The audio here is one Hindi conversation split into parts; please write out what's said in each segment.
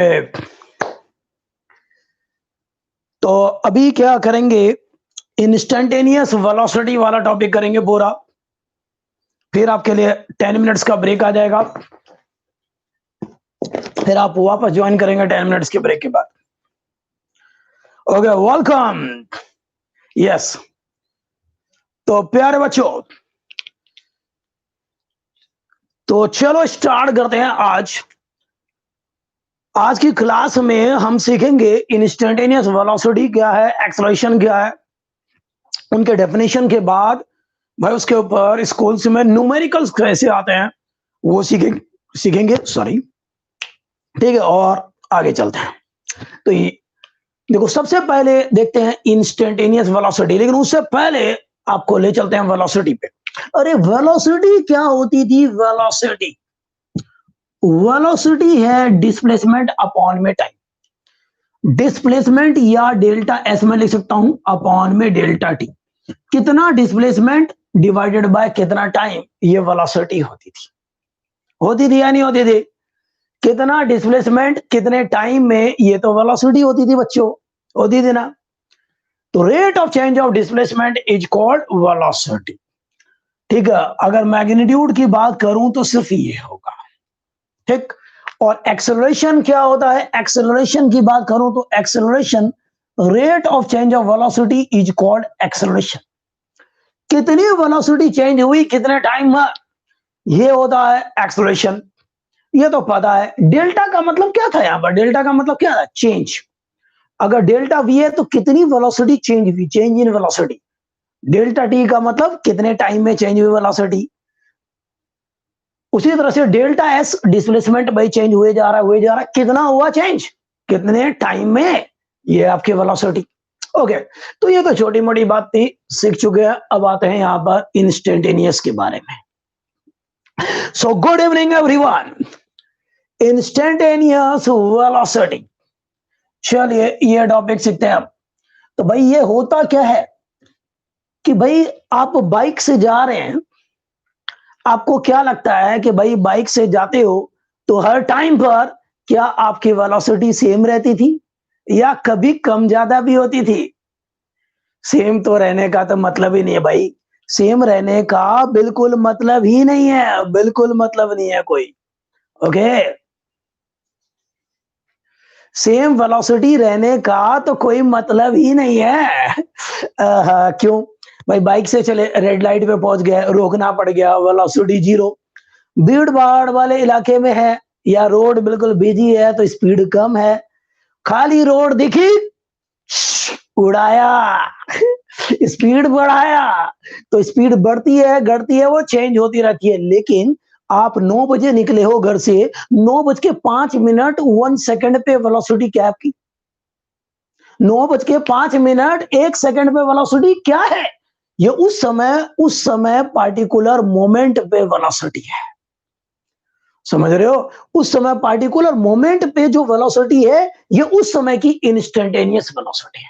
ए, तो अभी क्या करेंगे, इंस्टेंटेनियस वेलोसिटी वाला टॉपिक करेंगे पूरा। फिर आपके लिए 10 मिनट्स का ब्रेक आ जाएगा, फिर आप वापस ज्वाइन करेंगे 10 मिनट्स के ब्रेक के बाद। Okay, welcome. यस, तो प्यारे बच्चों, तो चलो स्टार्ट करते हैं। आज की क्लास में हम सीखेंगे इंस्टेंटेनियस वेलोसिटी क्या है, एक्सेलरेशन क्या है, उनके डेफिनेशन के बाद भाई उसके ऊपर स्कूल्स में न्यूमेरिकल्स कैसे आते हैं वो सीखेंगे सॉरी, ठीक है। और आगे चलते हैं। तो देखो, सबसे पहले देखते हैं इंस्टेंटेनियस वेलोसिटी, लेकिन उससे पहले आपको ले चलते हैं वेलोसिटी पे। अरे वेलोसिटी क्या होती थी? वेलोसिटी है डिस्प्लेसमेंट अपॉन में टाइम। डिस्प्लेसमेंट या डेल्टा एस में लिख सकता हूं, अपॉन में डेल्टा टी। कितना डिस्प्लेसमेंट डिवाइडेड बाय कितना टाइम, ये वेलोसिटी होती थी या नहीं होती थी? कितना डिस्प्लेसमेंट कितने टाइम में, ये तो वेलोसिटी होती थी बच्चों, होती थी ना। तो rate of change of displacement is called velocity, ठीक है। अगर मैग्नीट्यूड की बात करूं तो सिर्फ ये होगा, ठीक। और एक्सेलरेशन क्या होता है? एक्सेलरेशन की बात करूं तो acceleration, rate of change of velocity is called acceleration. कितनी वेलोसिटी चेंज हुई कितने टाइम में, ये होता है एक्सेलरेशन। ये तो पता है। डेल्टा का मतलब क्या था? यहां पर डेल्टा का मतलब क्या था? चेंज। अगर डेल्टा वी है तो कितनी वेलोसिटी चेंज हुई, change in velocity. Delta T का मतलब कितने टाइम में चेंज हुई वेलोसिटी। उसी तरह से डेल्टा एस डिस्प्लेसमेंट भाई चेंज हुए जा रहा है, कितना हुआ चेंज, कितने टाइम में, ये आपकी वेलोसिटी। ओके, तो ये तो छोटी मोटी बात थी, सीख चुके हैं। अब आते हैं यहां पर इंस्टेंटेनियस के बारे में। So good evening everyone. Instantaneous velocity, चलिए ये टॉपिक सीखते हैं अब। तो भाई ये होता क्या है कि भाई आप बाइक से जा रहे हैं, आपको क्या लगता है कि भाई बाइक से जाते हो तो हर टाइम पर क्या आपकी वेलोसिटी सेम रहती थी या कभी कम ज्यादा भी होती थी? सेम तो रहने का तो मतलब ही नहीं है भाई, सेम रहने का बिल्कुल मतलब ही नहीं है, बिल्कुल मतलब नहीं है कोई। ओके, सेम वेलोसिटी रहने का तो कोई मतलब ही नहीं है। क्यों भाई? बाइक से चले, रेड लाइट पे पहुंच गए, रोकना पड़ गया, वेलोसिटी जीरो। भीड़ भाड़ वाले इलाके में है या रोड बिल्कुल बिजी है तो स्पीड कम है। खाली रोड दिखी, उड़ाया। स्पीड बढ़ाया तो स्पीड बढ़ती है घटती है, वो चेंज होती रहती है। लेकिन आप 9 बजे निकले हो घर से, 9:05 1 सेकंड पे वेलोसिटी क्या है आपकी? 9:05 1 सेकंड पे वेलोसिटी क्या है? ये उस समय पार्टिकुलर मोमेंट पे वेलोसिटी है। समझ रहे हो? उस समय पार्टिकुलर मोमेंट पे जो वेलोसिटी है, ये उस समय की इंस्टेंटेनियस वेलोसिटी है।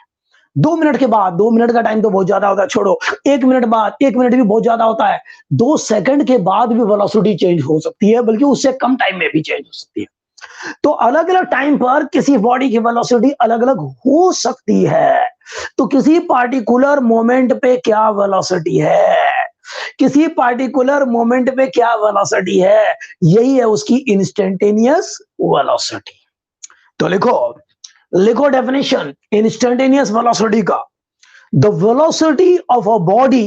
2 मिनट के बाद, 2 मिनट का टाइम तो बहुत ज्यादा होता है, छोड़ो। 1 मिनट बाद, 1 मिनट भी बहुत ज्यादा होता है। 2 सेकंड के बाद भी वेलोसिटी चेंज हो सकती है, बल्कि उससे कम टाइम में भी चेंज हो सकती है। तो अलग अलग टाइम पर किसी बॉडी की वेलोसिटी अलग अलग हो सकती है। तो किसी पार्टिकुलर मोमेंट पे क्या वेलोसिटी है, किसी पार्टिकुलर मोमेंट पे क्या वेलोसिटी है, यही है उसकी इंस्टेंटेनियस वेलोसिटी। तो लिखो, लिखो डेफिनेशन इंस्टेंटेनियस वेलोसिटी का। The velocity of a body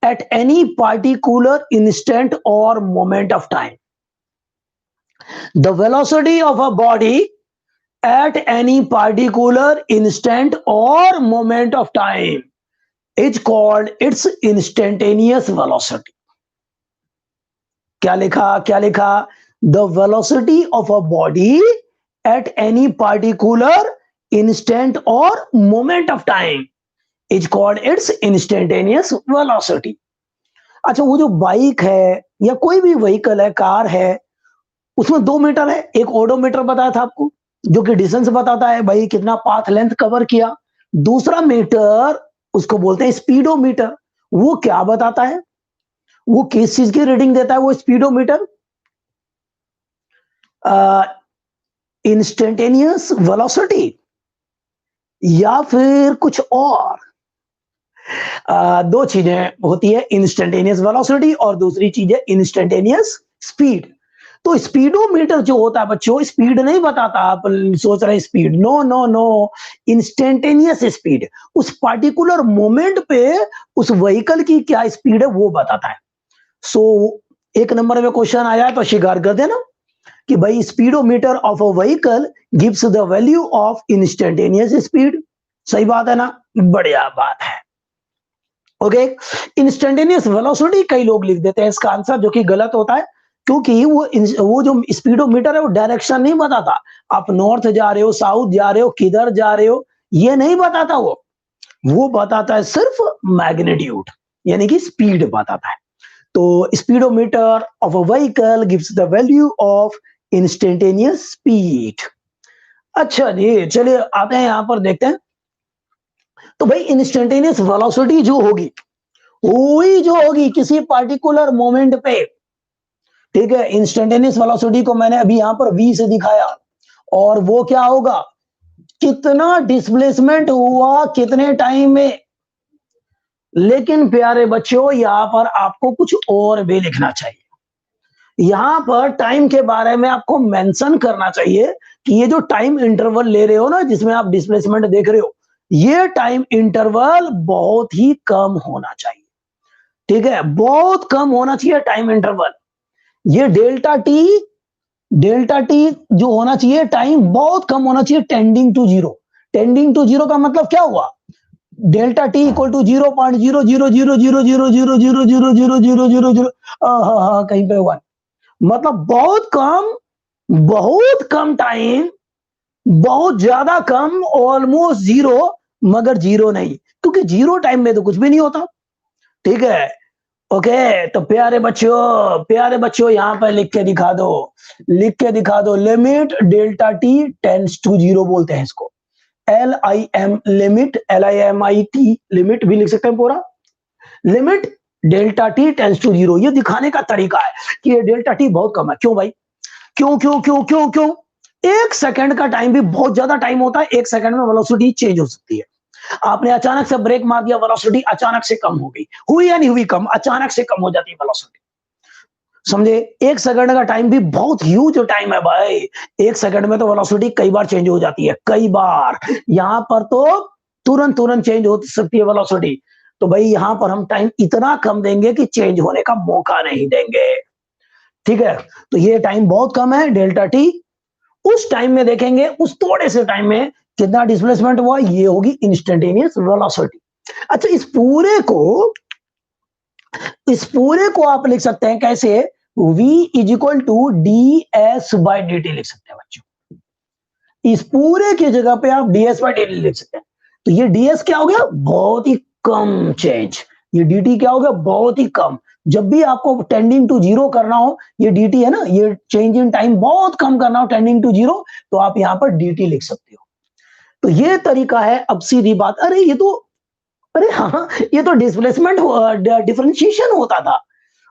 at any particular instant और moment of time. The velocity of a body at any particular instant or moment of time is called its instantaneous velocity. क्या लिखा? The velocity of a body at any particular instant or moment of time is called its instantaneous velocity. अच्छा, वो जो बाइक है या कोई भी व्हीकल है, कार है, उसमें 2 मीटर है। एक ओडोमीटर बताया था आपको, जो कि डिस्टेंस बताता है भाई कितना पाथ लेंथ कवर किया। दूसरा मीटर उसको बोलते हैं स्पीडोमीटर। वो क्या बताता है? वो किस चीज की रीडिंग देता है वो स्पीडोमीटर? इंस्टेंटेनियस वेलोसिटी या फिर कुछ और? दो चीजें होती है, इंस्टेंटेनियस वेलोसिटी और दूसरी चीज है इंस्टेंटेनियस स्पीड। तो स्पीडोमीटर जो होता है बच्चों, स्पीड नहीं बताता। आप सोच रहे हैं speed, no no no, instantaneous speed, उस पार्टिकुलर मोमेंट पे उस व्हीकल की क्या स्पीड है वो बताता है। सो एक नंबर में क्वेश्चन आया तो स्वीकार कर देना कि भाई speedometer of a vehicle gives the value of instantaneous speed. सही बात है ना, बढ़िया बात है। ओके, इंस्टेंटेनियस वेलोसिटी कई लोग लिख देते हैं इसका आंसर, जो कि गलत होता है, क्योंकि वो जो स्पीडोमीटर है वो डायरेक्शन नहीं बताता। आप नॉर्थ जा रहे हो, साउथ जा रहे हो, किधर जा रहे हो, ये नहीं बताता। वो बताता है सिर्फ मैग्नीट्यूड, यानी कि स्पीड बताता है। तो speedometer of a vehicle gives the value of instantaneous speed. अच्छा जी, चलिए आते हैं यहां पर, देखते हैं। तो भाई इंस्टेंटेनियस वेलोसिटी जो होगी, वही जो होगी किसी पार्टिकुलर मोमेंट पे, ठीक है। इंस्टेंटेनियस वेलोसिटी को मैंने अभी यहां पर v से दिखाया, और वो क्या होगा, कितना डिस्प्लेसमेंट हुआ कितने टाइम में। लेकिन प्यारे बच्चों, यहां पर आपको कुछ और भी लिखना चाहिए। यहां पर टाइम के बारे में आपको मेंशन करना चाहिए कि ये जो टाइम इंटरवल ले रहे हो ना, जिसमें आप डिस्प्लेसमेंट देख रहे हो, ये टाइम इंटरवल बहुत ही कम होना चाहिए। ठीक है, बहुत कम होना चाहिए टाइम इंटरवल। ये डेल्टा टी जो होना चाहिए, टाइम बहुत कम होना चाहिए, tending to zero. Tending to zero का मतलब क्या हुआ, डेल्टा टी इक्वल टू 0.000000000000000 कहीं पे हुआ, मतलब बहुत कम टाइम, बहुत ज्यादा कम, ऑलमोस्ट जीरो, मगर जीरो नहीं, क्योंकि जीरो टाइम में तो कुछ भी नहीं होता। ठीक है, ओके। तो प्यारे बच्चों यहां पर लिख के दिखा दो, limit delta T tends to zero बोलते हैं इसको। LIM लिमिट, LIMIT लिमिट भी लिख सकते हैं पूरा। Limit delta T tends to zero, ये दिखाने का तरीका है कि ये डेल्टा टी बहुत कम है। क्यों भाई, क्यों क्यों क्यों क्यों क्यों? एक सेकंड का टाइम भी बहुत ज्यादा टाइम होता है। एक सेकंड में वेलोसिटी चेंज हो सकती है। आपने अचानक से ब्रेक मार दिया, वेलोसिटी अचानक से कम हो गई, हुई या नहीं हुई कम, अचानक से कम हो जाती है वेलोसिटी। समझे, एक सेकंड का टाइम भी बहुत ह्यूज टाइम है भाई। एक सेकंड में तो वेलोसिटी कई बार चेंज हो जाती है, कई बार। यहां पर तो तुरंत तुरंत चेंज हो सकती है वेलोसिटी। तो भाई यहां पर हम टाइम इतना कम देंगे कि चेंज होने का मौका नहीं देंगे। ठीक है, तो ये टाइम बहुत कम है, डेल्टा टी। उस टाइम में देखेंगे, उस थोड़े से टाइम में कितना डिस्प्लेसमेंट हुआ, ये होगी इंस्टेंटेनियस वेलोसिटी। अच्छा, इस पूरे को आप लिख सकते हैं कैसे, v is equal to ds by D T लिख सकते हैं बच्चों। इस पूरे की जगह पे आप ds बाई डी टी लिख सकते हैं। तो ये ds क्या हो गया, बहुत ही कम चेंज। ये dt क्या हो गया, बहुत ही कम। जब भी आपको टेंडिंग टू जीरो करना हो, ये dt है ना, ये चेंज इन टाइम बहुत कम करना हो, टेंडिंग टू जीरो, तो आप यहां पर dt लिख सकते हो। तो ये तरीका है। अब सीधी बात, अरे हाँ, ये तो डिस्प्लेसमेंट डिफरेंशिएशन होता था।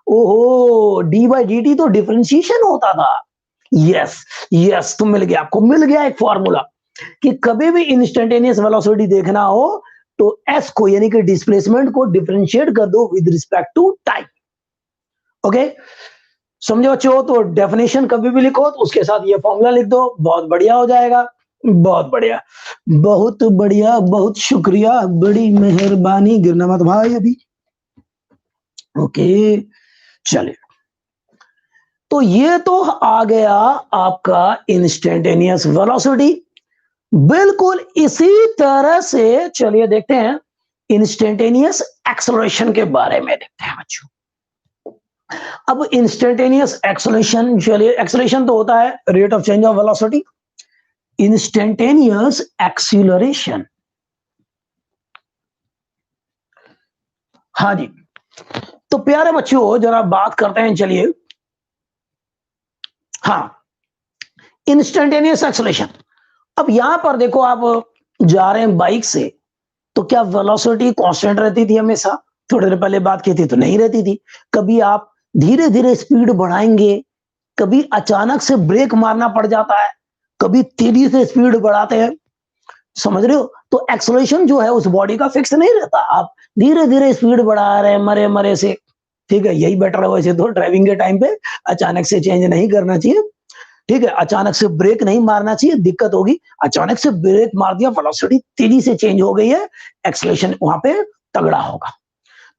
ओहो, डी बाई डी टी तो डिफरेंशिएशन होता था। यस यस, तो मिल गया, आपको मिल गया एक फॉर्मूला कि कभी भी इंस्टेंटेनियस वेलोसिटी देखना हो तो एस को, यानी कि डिस्प्लेसमेंट को, डिफरेंशिएट कर दो with respect to time. Okay, समझो बच्चों? तो डेफिनेशन कभी भी लिखो तो उसके साथ ये फॉर्मूला लिख दो, बहुत बढ़िया हो जाएगा। बहुत बढ़िया, बहुत बढ़िया, बहुत शुक्रिया, बड़ी मेहरबानी, गिरना मत भाई अभी। ओके, चलिए। तो ये तो आ गया आपका इंस्टेंटेनियस वेलोसिटी। बिल्कुल इसी तरह से चलिए देखते हैं इंस्टेंटेनियस एक्सेलरेशन के बारे में, देखते हैं बच्चों। अब इंस्टेंटेनियस एक्सेलरेशन, चलिए, एक्सेलरेशन तो होता है rate of change of velocity. Instantaneous acceleration, हाँ जी। तो प्यारे बच्चों जरा बात करते हैं, चलिए। हाँ, इंस्टेंटेनियस एक्सेलरेशन। अब यहां पर देखो, आप जा रहे हैं बाइक से, तो क्या वेलोसिटी कांस्टेंट रहती थी हमेशा? थोड़ी देर पहले बात की थी तो नहीं रहती थी। कभी आप धीरे धीरे स्पीड बढ़ाएंगे, कभी अचानक से ब्रेक मारना पड़ जाता है, कभी तेजी से स्पीड बढ़ाते हैं, समझ रहे हो? तो एक्सेलरेशन जो है उस बॉडी का फिक्स नहीं रहता, आप धीरे धीरे स्पीड बढ़ा रहे हैं मरे मरे से, ठीक है? यही बेटर है वैसे तो ड्राइविंग के टाइम पे अचानक से चेंज नहीं करना चाहिए, ठीक है? अचानक से ब्रेक नहीं मारना चाहिए, दिक्कत होगी। अचानक से ब्रेक मार दिया, वेलोसिटी तेजी से चेंज हो गई है, एक्सेलरेशन वहां पे तगड़ा होगा।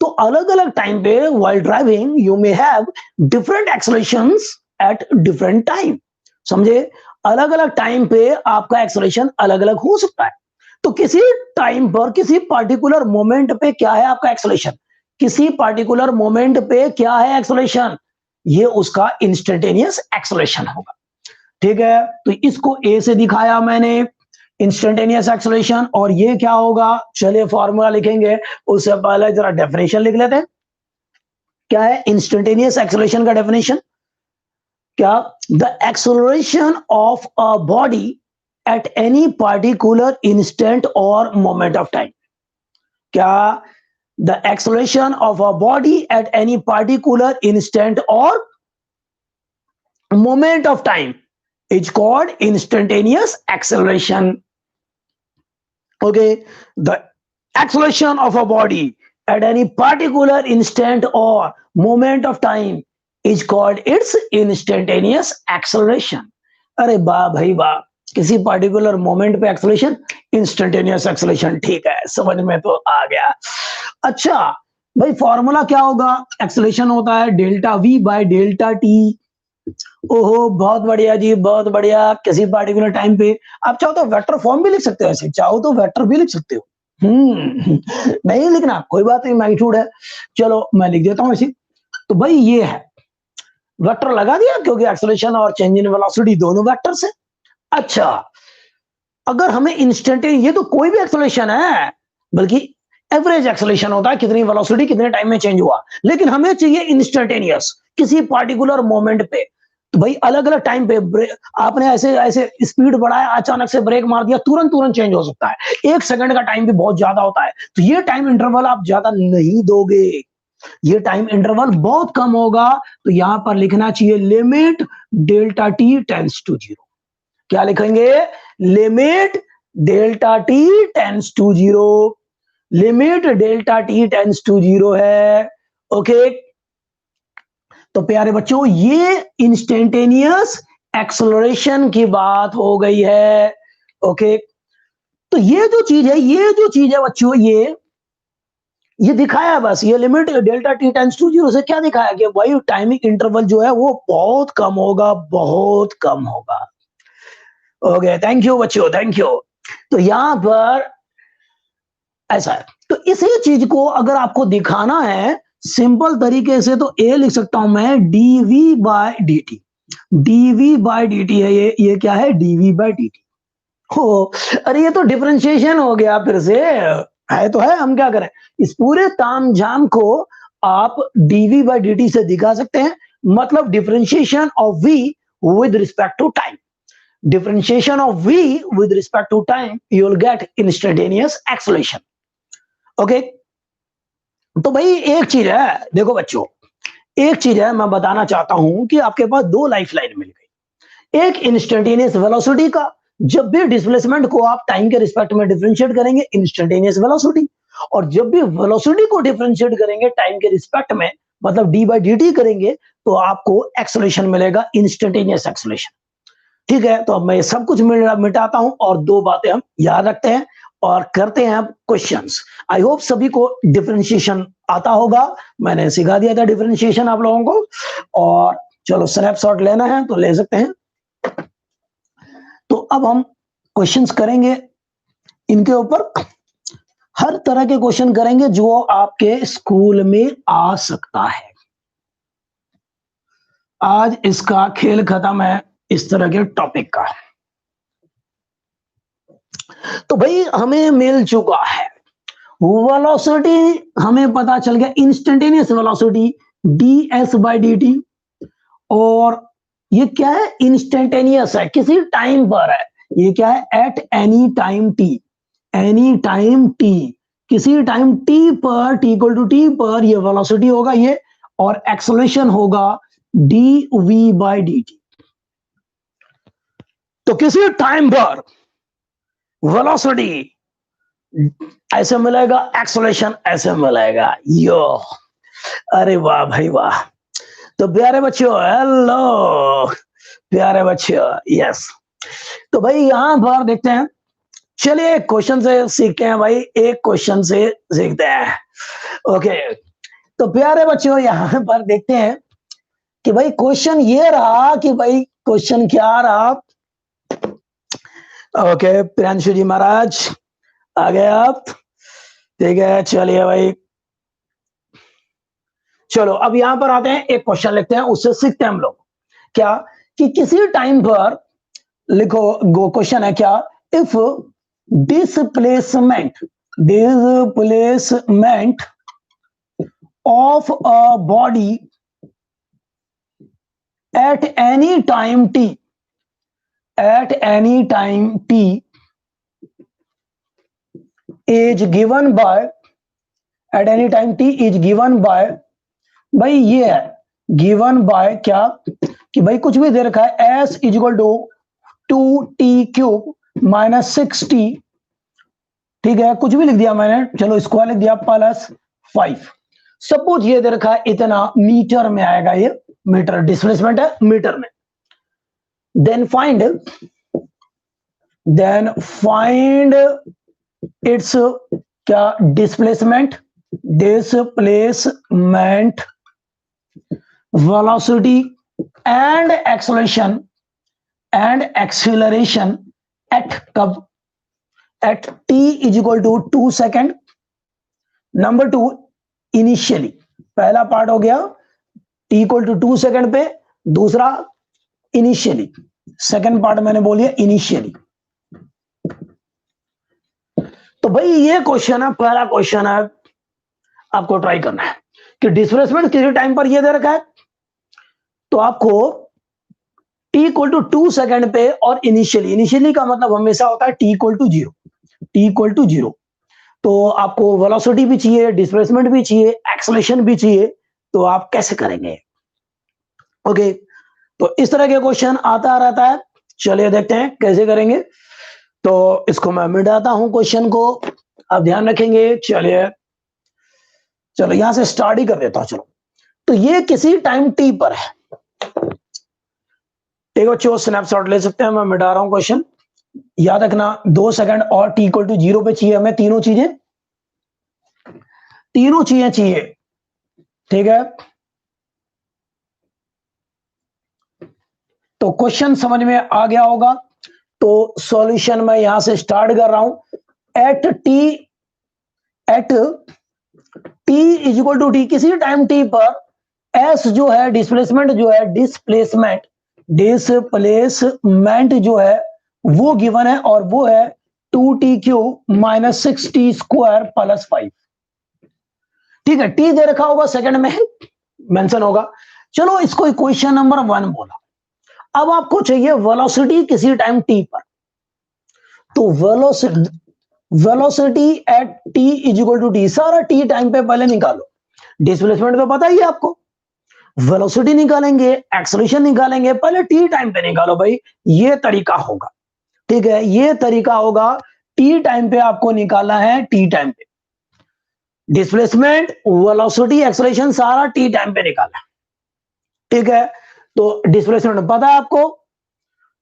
तो अलग अलग टाइम पे while driving you may have different accelerations at different time, समझे? अलग अलग टाइम पे आपका एक्सेलरेशन अलग अलग हो सकता है। तो किसी टाइम पर किसी पर्टिकुलर मोमेंट पे क्या है आपका एक्सेलरेशन, किसी पर्टिकुलर मोमेंट पे क्या है एक्सेलरेशन, ये उसका इंस्टेंटेनियस एक्सेलरेशन होगा, ठीक है? तो इसको ए से दिखाया मैंने, इंस्टेंटेनियस एक्सेलरेशन, और ये क्या होगा, चलिए फॉर्मूला लिखेंगे, उससे पहले जरा डेफिनेशन लिख लेते हैं। क्या है इंस्टेंटेनियस एक्सेलरेशन का डेफिनेशन? क्या? The acceleration of a body at any particular instant और मोमेंट ऑफ टाइम। क्या? The acceleration of a body at any particular instant और moment of time is called instantaneous acceleration. Okay, the acceleration of a body at any particular instant or moment of time is called its instantaneous acceleration. अरे वाह भाई वाह, किसी पर्टिकुलर मोमेंट पे एक्सेलरेशन, इंस्टेंटेनियस एक्सेलरेशन, ठीक है, समझ में तो आ गया। अच्छा भाई, फॉर्मूला क्या होगा? एक्सेलरेशन होता है delta we by delta T. ओहो बहुत बढ़िया जी, बहुत बढ़िया। किसी पार्टिकुलर टाइम पे आप चाहो तो वेक्टर फॉर्म भी लिख सकते हो, ऐसे चाहो तो वेक्टर भी लिख सकते हो। नहीं लिखना कोई बात नहीं, मैग्नीट्यूड है, चलो मैं लिख देता हूं ऐसे। तो भाई ये है, वेक्टर लगा दिया क्योंकि एक्सेलरेशन और चेंज इन वेलोसिटी दोनों वेक्टर्स है। अच्छा, अगर हमें इंस्टेंटेनियस, ये तो कोई भी एक्सेलरेशन है, बल्कि एवरेज एक्सेलरेशन होता है, कितनी वेलोसिटी कितने टाइम में चेंज हुआ, लेकिन हमें चाहिए इंस्टेंटेनियस किसी पार्टिकुलर मोमेंट पे। तो भाई अलग अलग टाइम पे आपने ऐसे ऐसे स्पीड बढ़ाया, अचानक से ब्रेक मार दिया, तुरंत तुरंत चेंज हो सकता है। 1 सेकंड का टाइम भी बहुत ज्यादा होता है, तो ये टाइम इंटरवल आप ज्यादा नहीं दोगे, ये टाइम इंटरवल बहुत कम होगा। तो यहां पर लिखना चाहिए limit delta T tends to zero. क्या लिखेंगे? Limit delta T tends to zero. Limit delta T tends to zero है। ओके, तो प्यारे बच्चों ये इंस्टेंटेनियस एक्सेलरेशन की बात हो गई है। ओके, तो ये जो चीज है, ये जो चीज है बच्चों, ये दिखाया बस, ये limit delta T tends to zero से क्या दिखाया कि भाई टाइमिंग इंटरवल जो है वो बहुत कम होगा, बहुत कम होगा। ओके, थैंक यू बच्चों, थैंक यू। तो यहां पर ऐसा है, तो इसी चीज को अगर आपको दिखाना है सिंपल तरीके से, तो ए लिख सकता हूं मैं dv by dt। dv by dt है, ये क्या है? dv by dt। हो, अरे ये तो डिफरेंशिएशन हो गया फिर से, है तो है, हम क्या करें? इस पूरे तामझाम को आप dv बाय dt से दिखा सकते हैं, मतलब differentiation of v with respect to time. differentiation of v with respect to time, you will get instantaneous acceleration. Okay, तो भाई एक चीज है, देखो बच्चों, एक चीज है मैं बताना चाहता हूं कि आपके पास दो लाइफ लाइन मिल गई। एक इंस्टेंटेनियस वेलोसिटी का, जब भी डिस्प्लेसमेंट को आप टाइम के रिस्पेक्ट में डिफरेंशिएट करेंगे इंस्टेंटेनियस वेलोसिटी, और जब भी वेलोसिटी को डिफरेंशिएट करेंगे टाइम के रिस्पेक्ट में, मतलब डी बाई डी टी करेंगे, तो आपको एक्सेलरेशन मिलेगा, इंस्टेंटेनियस एक्सेलरेशन। ठीक है, तो अब मैं सब कुछ मिटाता हूं और दो बातें हम याद रखते हैं और करते हैं क्वेश्चंस। आई होप सभी को डिफरेंशिएशन आता होगा, मैंने सिखा दिया था डिफरेंशिएशन आप लोगों को। और चलो स्नैपशॉट लेना है तो ले सकते हैं। तो अब हम क्वेश्चंस करेंगे, इनके ऊपर हर तरह के क्वेश्चन करेंगे जो आपके स्कूल में आ सकता है। आज इसका खेल खत्म है इस तरह के टॉपिक का। तो भाई हमें मिल चुका है वेलोसिटी, हमें पता चल गया instantaneous velocity ds by D T, और ये क्या है? इंस्टेंटेनियस है, किसी टाइम पर है। ये क्या है? At any time T, any time T, किसी टाइम टी पर, टी इक्वल टू टी पर ये वेलोसिटी होगा ये, और एक्सेलरेशन होगा D V by D T. तो किसी टाइम पर वेलोसिटी ऐसे मिलेगा, एक्सेलरेशन ऐसे मिलेगा। यो, अरे वाह भाई वाह। तो प्यारे बच्चों, हेलो प्यारे बच्चों, यस। तो भाई यहां पर देखते हैं, चलिए एक क्वेश्चन से सीखते हैं भाई, एक क्वेश्चन से सीखते हैं। ओके, तो प्यारे बच्चों यहां पर देखते हैं कि भाई क्वेश्चन ये रहा कि भाई क्वेश्चन क्या रहा। ओके प्रियांशु जी महाराज आ गए आप, ठीक है, चलिए भाई। चलो अब यहां पर आते हैं, एक क्वेश्चन लिखते हैं, उससे सीखते हैं हम लोग क्या, कि किसी टाइम पर लिखो, गो क्वेश्चन है क्या, if displacement of a body at any time t is given by भाई ये है गिवन बाय क्या, कि भाई कुछ भी दे रखा है, s is equal to 2t³ minus 6t, ठीक है, कुछ भी लिख दिया मैंने, चलो स्क्वायर लिख दिया, प्लस 5। सपोज ये दे रखा है इतना, मीटर में आएगा ये, मीटर डिस्प्लेसमेंट है मीटर में। देन फाइंड इट्स क्या, displacement velocity and acceleration at कब, at t is equal to 2 second. Number 2 initially, पहला पार्ट हो गया t इक्वल टू 2 सेकेंड पे, दूसरा इनिशियली, सेकेंड पार्ट मैंने बोल दिया इनिशियली। तो भाई ये क्वेश्चन है, पहला क्वेश्चन है, आपको ट्राई करना है कि डिस्प्लेसमेंट किसी टाइम पर ये दे रखा है, तो आपको t इक्वल टू 2 सेकेंड पे और इनिशियली का मतलब हमेशा होता है t इक्वल टू 0, तो आपको वेलोसिटी भी चाहिए, डिस्प्लेसमेंट भी चाहिए, एक्सेलरेशन भी चाहिए, तो आप कैसे करेंगे। ओके, तो इस तरह के क्वेश्चन आता रहता है, चलिए देखते हैं कैसे करेंगे। तो इसको मैं मिटाता हूं क्वेश्चन को, आप ध्यान रखेंगे। चलिए चलो यहां से स्टार्ट ही कर देता हूं। चलो, तो ये किसी टाइम t पर है, एक बच्चों स्नैपशॉट ले सकते हैं, मैं मिटा रहा हूं क्वेश्चन। याद रखना 2 सेकंड और t इक्वल टू 0 पे चाहिए हमें, तीनों चीजें चाहिए, ठीक है। तो क्वेश्चन समझ में आ गया होगा, तो सॉल्यूशन मैं यहां से स्टार्ट कर रहा हूं। At t is equal to t, किसी टाइम t पर s जो है, डिस्प्लेसमेंट जो है वो गिवन है, और वो है 2t³ माइनस 6t² प्लस 5, ठीक है। t दे रखा होगा, सेकंड में मेंशन होगा। चलो इसको इक्वेशन नंबर 1 बोला। अब आपको चाहिए वेलोसिटी किसी टाइम t पर, तो velocity at t is equal to t, सारा t टाइम पे पहले निकालो। डिस्प्लेसमेंट तो पता ही है आपको, वेलोसिटी निकालेंगे, एक्सेलरेशन निकालेंगे, पहले t टाइम पे निकालो भाई, ये तरीका होगा, ठीक है, ये तरीका होगा। t टाइम पे आपको निकालना है, t टाइम पे डिस्प्लेसमेंट, वेलोसिटी, एक्सेलरेशन सारा t टाइम पे निकालना, ठीक है। तो डिस्प्लेसमेंट पता है आपको,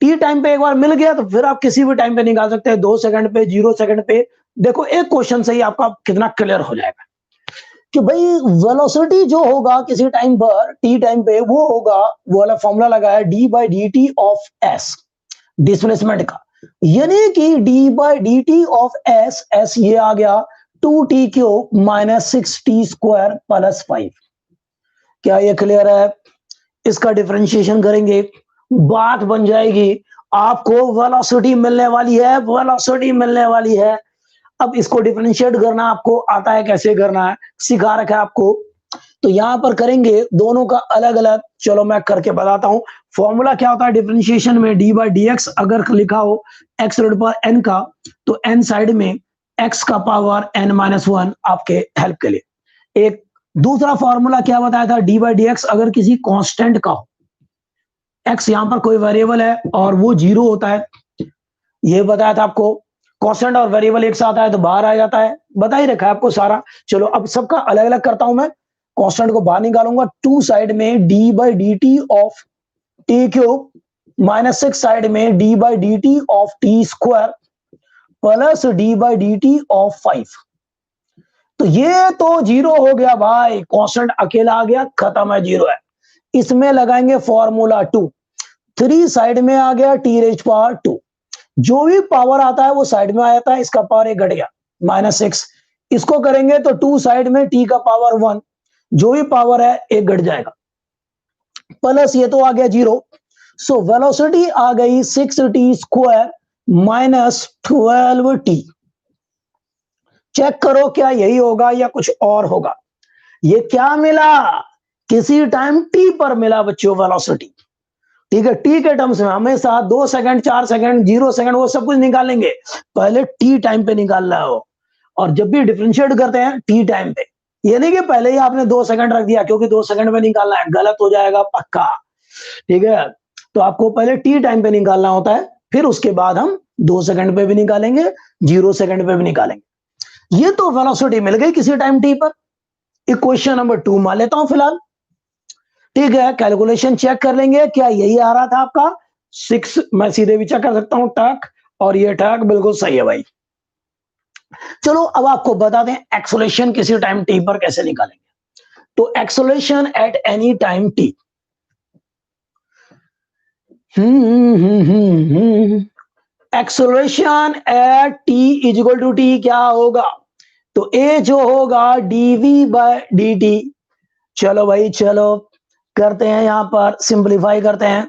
t टाइम पे एक बार मिल गया तो फिर आप किसी भी टाइम पे निकाल सकते हैं, 2 सेकंड पे, 0 सेकंड पे। देखो एक क्वेश्चन से ही आपका कितना क्लियर हो जाएगा कि भाई वेलोसिटी जो होगा किसी टाइम पर t टाइम पे, वो होगा, वो वाला फॉर्मूला लगाया d/dt ऑफ s, डिस्प्लेसमेंट का, यानी कि d/dt ऑफ s ये आ गया 2t³ माइनस 6t² प्लस 5। क्या ये क्लियर है? इसका डिफरेंशिएशन करेंगे, बात बन जाएगी, आपको वेलोसिटी मिलने वाली है। अब इसको डिफरेंशिएट करना आपको आता है, कैसे करना है सिखा रखा है आपको, तो यहां पर करेंगे दोनों का अलग अलग। चलो मैं करके बताता हूं। फॉर्मूला क्या होता है डिफरेंशिएशन में, d/dx अगर लिखा हो x रेड पर n का, तो n साइड में x का पावर n-1 आपके हेल्प के लिए। एक दूसरा फॉर्मूला क्या बताया था, d/dx अगर किसी कांस्टेंट का हो, एक्स यहां पर कोई वेरिएबल है और वो 0 होता है, ये बताया था आपको। कांस्टेंट और वेरिएबल एक साथ आए तो बाहर आ जाता है, बता ही रखा है आपको सारा। चलो अब सबका अलग अलग करता हूं मैं। कांस्टेंट को बाहर निकालूंगा, 2 साइड में d by D T of t cube minus 6 side में d by D T of t square plus d by D T of 5। तो ये तो 0 हो गया भाई, कांस्टेंट अकेला आ गया, खत्म है, 0 है। इसमें लगाएंगे फॉर्मूला 2, 3 साइड में आ गया टी रेज पावर 2, जो भी पावर आता है वो साइड में आ जाता है, इसका पावर 1 घट गया माइनस 6। इसको करेंगे तो 2 साइड में टी का पावर 1, जो भी पावर है 1 घट जाएगा, प्लस ये तो आ गया 0। सो वेलोसिटी आ गई 6t square minus 12t। Check करो क्या यही होगा या कुछ और होगा। ये क्या मिला, किसी टाइम टी पर मिला बच्चों वेलोसिटी, ठीक है। टी के टर्म्स में हमेशा 2 सेकंड, 4 सेकंड, 0 सेकंड वो सब कुछ निकालेंगे, पहले टी टाइम पे निकालना हो। और जब भी डिफरेंशिएट करते हैं टी टाइम पे, ये नहीं कि पहले ही आपने 2 सेकंड रख दिया क्योंकि 2 सेकंड में निकालना है, गलत हो जाएगा पक्का, ठीक है। तो आपको पहले टी टाइम पे निकालना होता है, फिर उसके बाद हम 2 सेकंड पे भी निकालेंगे, 0 सेकंड पे भी निकालेंगे। ये तो वेलोसिटी मिल गई किसी टाइम टी पर। इक्वेशन नंबर 2 मान लेता हूं फिलहाल, ठीक है। कैलकुलेशन चेक कर लेंगे, क्या यही आ रहा था आपका 6, मैं सीधे भी चेक कर सकता हूं टक, और ये टक बिल्कुल सही है भाई। चलो अब आपको बता दें एक्सेलरेशन किसी टाइम टी पर कैसे निकालेंगे। तो acceleration at any time T, acceleration at T is equal to T क्या होगा, तो ए जो होगा डीवी बाय डी टी। चलो भाई चलो करते हैं, यहां पर सिंप्लीफाई करते हैं।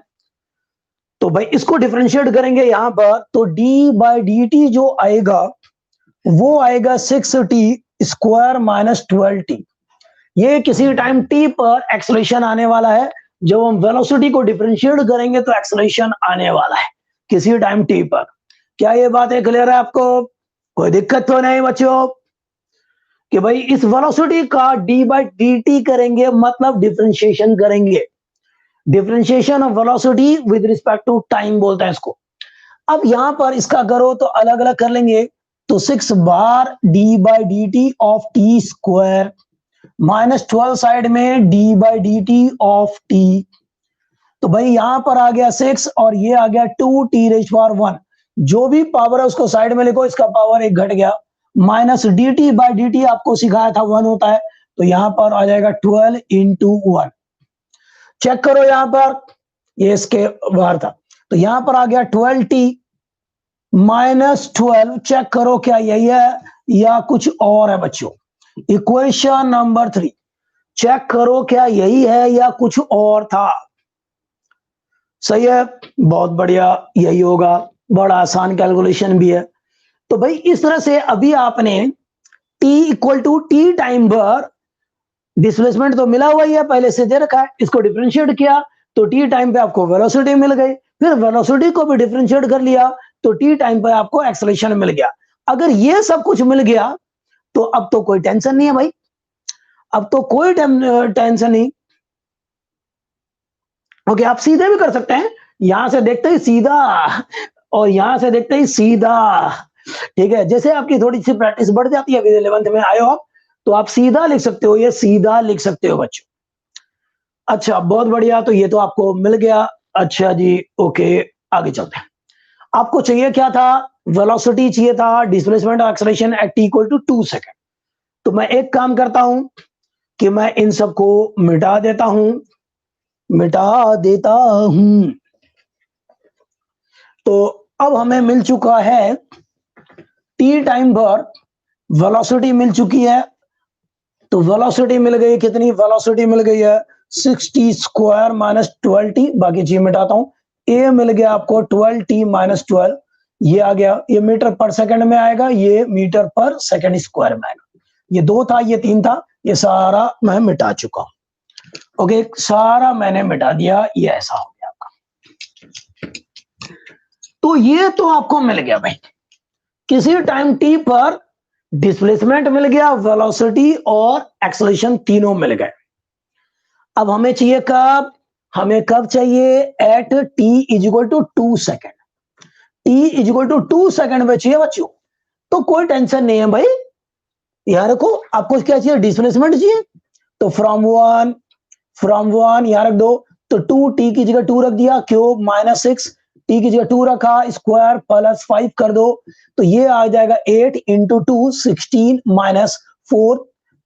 तो भाई इसको डिफरेंशिएट करेंगे यहां पर, तो डी बाई डी टी जो आएगा वो आएगा 6t स्क्वायर माइनस 12t। ये किसी टाइम t पर एक्सेलरेशन आने वाला है, जब हम वेलोसिटी को डिफरेंशिएट करेंगे तो एक्सेलरेशन आने वाला है किसी टाइम t पर। क्या ये बातें क्लियर है आपको, कोई दिक्कत तो नहीं बच्चों? कि भाई इस वेलोसिटी का डी बाई डी टी करेंगे मतलब डिफरेंशिएशन करेंगे, differentiation of velocity with respect to time बोलते हैं इसको। अब यहां पर इसका करो तो अलग अलग कर लेंगे, तो 6 बार d by D T of t square minus 12 side में d by D T of t. तो भाई यहां पर आ गया 6 और ये आ गया 2t रेज पावर 1, जो भी पावर है उसको साइड में लिखो, इसका पावर 1 घट गया, minus D T by D T आपको सिखाया था 1 होता है, तो यहां पर आ जाएगा 12 इंटू 1। चेक करो यहां पर, ये इसके बाहर था, तो यहां पर आ गया 12t माइनस 12। चेक करो क्या यही है या कुछ और है बच्चों। इक्वेशन नंबर 3 चेक करो क्या यही है या कुछ और था। सही है, बहुत बढ़िया, यही होगा, बड़ा आसान कैलकुलेशन भी है। तो भाई इस तरह से अभी आपने t equal to T time पर डिस्प्लेसमेंट तो मिला हुआ ही है, पहले से दे रखा है, इसको डिफरेंशिएट किया तो टी टाइम पे आपको वेलोसिटी मिल गई, फिर वेलोसिटी को भी डिफरेंशिएट कर लिया तो टी टाइम पे आपको एक्सेलरेशन मिल गया। अगर ये सब कुछ मिल गया तो अब तो कोई टेंशन नहीं है भाई, अब तो कोई टेंशन नहीं। ओके, आप सीधे भी कर सकते हैं, यहां से देखते ही सीधा और यहां से देखते ही सीधा, ठीक है। जैसे आपकी थोड़ी सी प्रैक्टिस बढ़ जाती है, अभी 11th में आए हो आप, तो आप सीधा लिख सकते हो, ये सीधा लिख सकते हो बच्चों। अच्छा बहुत बढ़िया, तो ये तो आपको मिल गया। अच्छा जी ओके, आगे चलते हैं। आपको चाहिए क्या था, वेलोसिटी चाहिए था, डिस्प्लेसमेंट और acceleration at t equal to 2 second. तो मैं एक काम करता हूं कि मैं इन सबको मिटा देता हूं, मिटा देता हूं। तो अब हमें मिल चुका है t टाइम पर वेलोसिटी मिल चुकी है, तो वेलोसिटी मिल गई कितनी, वेलोसिटी मिल गई है 6t स्क्वायर माइनस 12t, बाकी चीज मिटाता हूं। ए मिल गया आपको 12t माइनस 12, ये आ गया, ये मीटर पर सेकंड में आएगा, ये मीटर पर सेकंड स्क्वायर में आएगा। ये 2 था, ये 3 था, ये सारा मैं मिटा चुका हूं। ओके, सारा मैंने मिटा दिया, ये ऐसा हो गया आपका। तो ये तो आपको मिल गया भाई, किसी टाइम t पर डिस्प्लेसमेंट मिल गया, वेलोसिटी और एक्सेलरेशन तीनों मिल गए। अब हमें चाहिए कब, हमें कब चाहिए? At t is equal to 2 second. t is equal to 2 second पे चाहिए बच्चों। तो कोई टेंशन नहीं है भाई, यार रखो, आपको क्या चाहिए? डिस्प्लेसमेंट चाहिए। तो फ्रॉम वन यहां रख दो। तो 2t की जगह 2 रख दिया, क्यूब माइनस 6, t की जगह 2 रखा, स्क्वायर प्लस 5 कर दो। तो ये आ जाएगा 8 इंटू 2 16 माइनस 4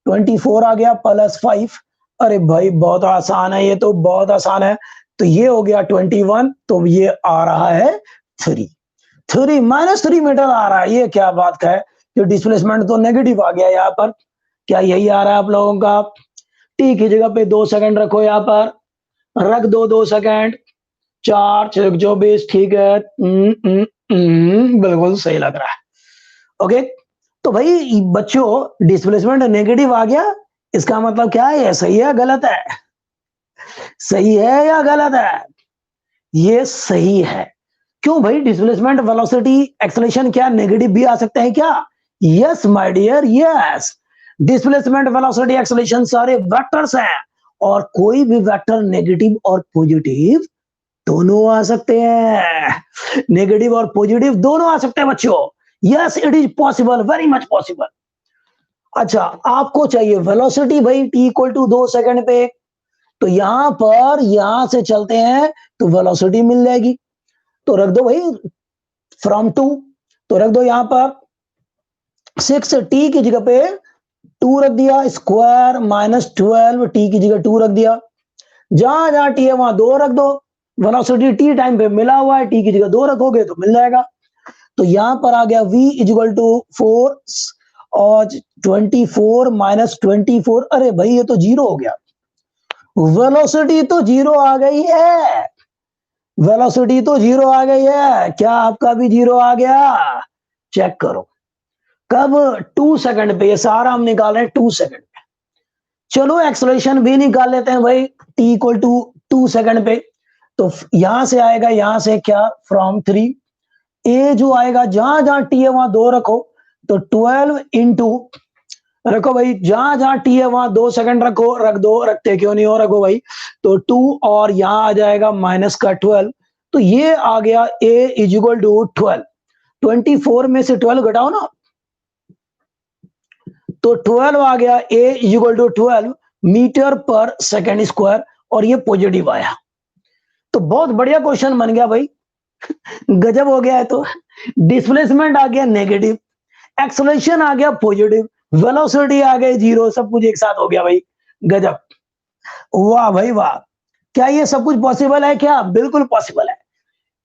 24 आ गया प्लस 5। अरे भाई बहुत आसान है, ये तो बहुत आसान है। तो ये हो गया 21, तो ये आ रहा है 3 माइनस 3 मीटर आ रहा है। ये क्या बात का है? जो डिस्प्लेसमेंट तो नेगेटिव आ गया यहाँ पर। क्या यही आ रहा है आप लोगों का? टी की जगह पे 2 सेकंड रखो, यहाँ पर रख दो 2 सेकंड। 4 6 24, ठीक है। बिल्कुल सही लग रहा है। ओके, तो भाई बच्चों डिस्प्लेसमेंट नेगेटिव आ गया, इसका मतलब क्या है? सही है गलत है? सही है या गलत है? ये सही है। क्यों भाई? डिस्प्लेसमेंट वेलोसिटी एक्सेलरेशन क्या नेगेटिव भी आ सकते हैं क्या? Yes my dear, yes. Displacement velocity acceleration सारे वेक्टर्स हैं, और कोई भी वेक्टर नेगेटिव और पॉजिटिव दोनों आ सकते हैं। नेगेटिव और पॉजिटिव दोनों आ सकते हैं बच्चों। Yes it is possible, very much possible. अच्छा, आपको चाहिए वेलोसिटी भाई t इक्वल टू 2 सेकंड पे। तो यहां पर यहां से चलते हैं तो वेलोसिटी मिल जाएगी। तो रख दो भाई फ्रॉम 2, तो रख दो यहां पर 6 t की जगह पे 2 रख दिया, स्क्वायर माइनस 12 t की जगह 2 रख दिया। जहां जहां t है वहां 2 रख दो। वेलोसिटी t टाइम पे मिला हुआ है, t की जगह 2 रखोगे तो मिल जाएगा। तो यहां पर आ गया v इज इक्वल टू 4 और 24 माइनस 24। अरे भाई ये तो जीरो हो गया। वेलोसिटी तो जीरो आ गई है। वेलोसिटी तो जीरो आ गई है। क्या आपका भी जीरो आ गया? चेक करो। कब? 2 सेकंड पे। ये सारा हम निकाल रहे हैं 2 सेकंड पे। चलो एक्सलेशन भी निकाल लेते हैं भाई, t इक्वल टू 2 सेकंड पे। तो यहां से आएगा, यहां से क्या? फ्रॉम 3। ए जो आएगा, जहां जहां टी है वहां 2 रखो। तो 12 इंटू, रखो भाई, जहां जहां टी है वहां 2 सेकंड रखो, रख दो, रखते क्यों नहीं हो, रखो भाई। तो 2 और यहां आ जाएगा माइनस का 12। तो ये आ गया a इज इक्वल टू 12। 24 में से 12 घटाओ ना, तो 12 आ गया a is equal to 12 metre per second square, और ये पॉजिटिव आया। तो बहुत बढ़िया क्वेश्चन बन गया भाई। गजब हो गया है। तो डिस्प्लेसमेंट आ गया नेगेटिव, एक्सेलरेशन आ गया पॉजिटिव, वेलोसिटी आ गई जीरो, सब कुछ एक साथ हो गया भाई। गजब, वाह भाई वाह। क्या ये सब कुछ पॉसिबल है क्या? बिल्कुल पॉसिबल है।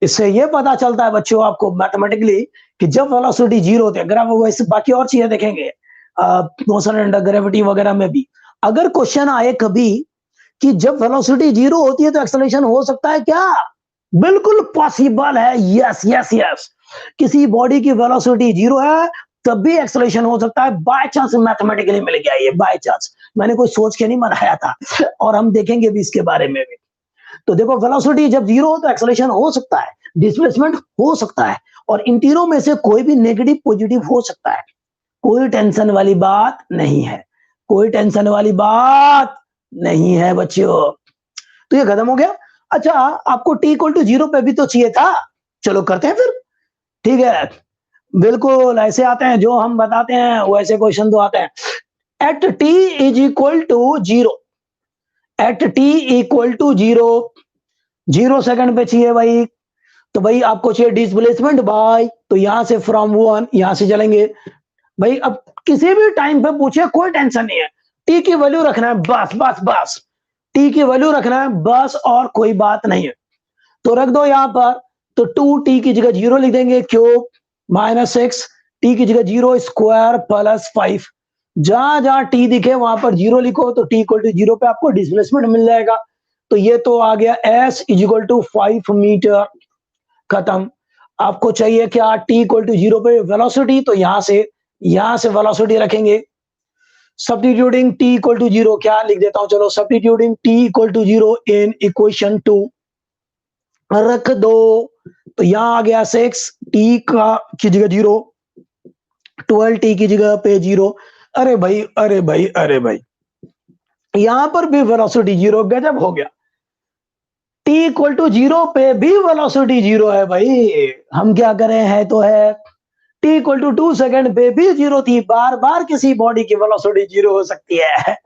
इससे ये पता चलता है बच्चों आपको मैथमेटिकली कि जब वेलोसिटी जीरो होती है, अगर आप वैसे बाकी और चीजें देखेंगे मोशन एंड ग्रेविटी वगैरह में भी, अगर क्वेश्चन आए कभी कि जब वेलोसिटी जीरो होती है तो एक्सेलरेशन हो सकता है क्या? बिल्कुल पॉसिबल है। Yes yes yes. किसी बॉडी की वेलोसिटी जीरो है तब भी एक्सेलरेशन हो सकता है। बाय चांस मैथमेटिकली मिल गया ये, बाय चांस। मैंने कोई सोच के नहीं बनाया था, और हम देखेंगे भी इसके बारे में भी। तो देखो, वेलोसिटी जब जीरो हो तो एक्सेलरेशन हो सकता है, डिस्प्लेसमेंट हो सकता है, और इन तीनों में से कोई भी नेगेटिव पॉजिटिव हो सकता है। कोई टेंशन वाली बात नहीं है, कोई टेंशन वाली बात नहीं है बच्चों। तो ये खत्म हो गया। अच्छा, आपको t इक्वल टू 0 पे भी तो चाहिए था। चलो करते हैं फिर, ठीक है। बिल्कुल ऐसे आते हैं, जो हम बताते हैं वैसे क्वेश्चन तो आते हैं। At t is equal to 0, at t equal to 0, 0 second पे चाहिए भाई। तो भाई आपको चाहिए डिस्प्लेसमेंट बाय, तो यहां से फ्रॉम 1 यहां से चलेंगे भाई। अब किसी भी टाइम पे पूछे कोई टेंशन नहीं है, टी की वैल्यू रखना है बस बस बस। टी की वैल्यू रखना है बस, और कोई बात नहीं है। तो रख दो यहां पर। तो 2t की जगह 0 लिख देंगे, क्यूब माइनस 6, टी की जगह 0 स्क्वायर प्लस 5। जहां जहां टी दिखे वहां पर 0 लिखो, तो टी इक्वल टू 0 पे आपको डिस्प्लेसमेंट मिल जाएगा। तो ये तो आ गया s is equal to 5 metre. खत्म। आपको चाहिए क्या? t इक्वल टू 0 पे वेलोसिटी, तो यहां से वेलोसिटी रखेंगे। सब्स्टिट्यूटिंग t इक्वल टू 0, क्या लिख देता हूं, चलो substituting t equal to 0 in equation 2 रख दो। तो यहां आ गया 6 t का की जगह 0, 12 t की जगह पे 0। अरे भाई अरे भाई अरे भाई, यहां पर भी वेलोसिटी 0। गजब हो गया। t इक्वल टू 0 पे भी वेलोसिटी 0 है भाई, हम क्या करें, है तो है। t इक्वल टू 2 सेकंड पे भी 0 थी, बार बार किसी बॉडी की वेलोसिटी 0 हो सकती है।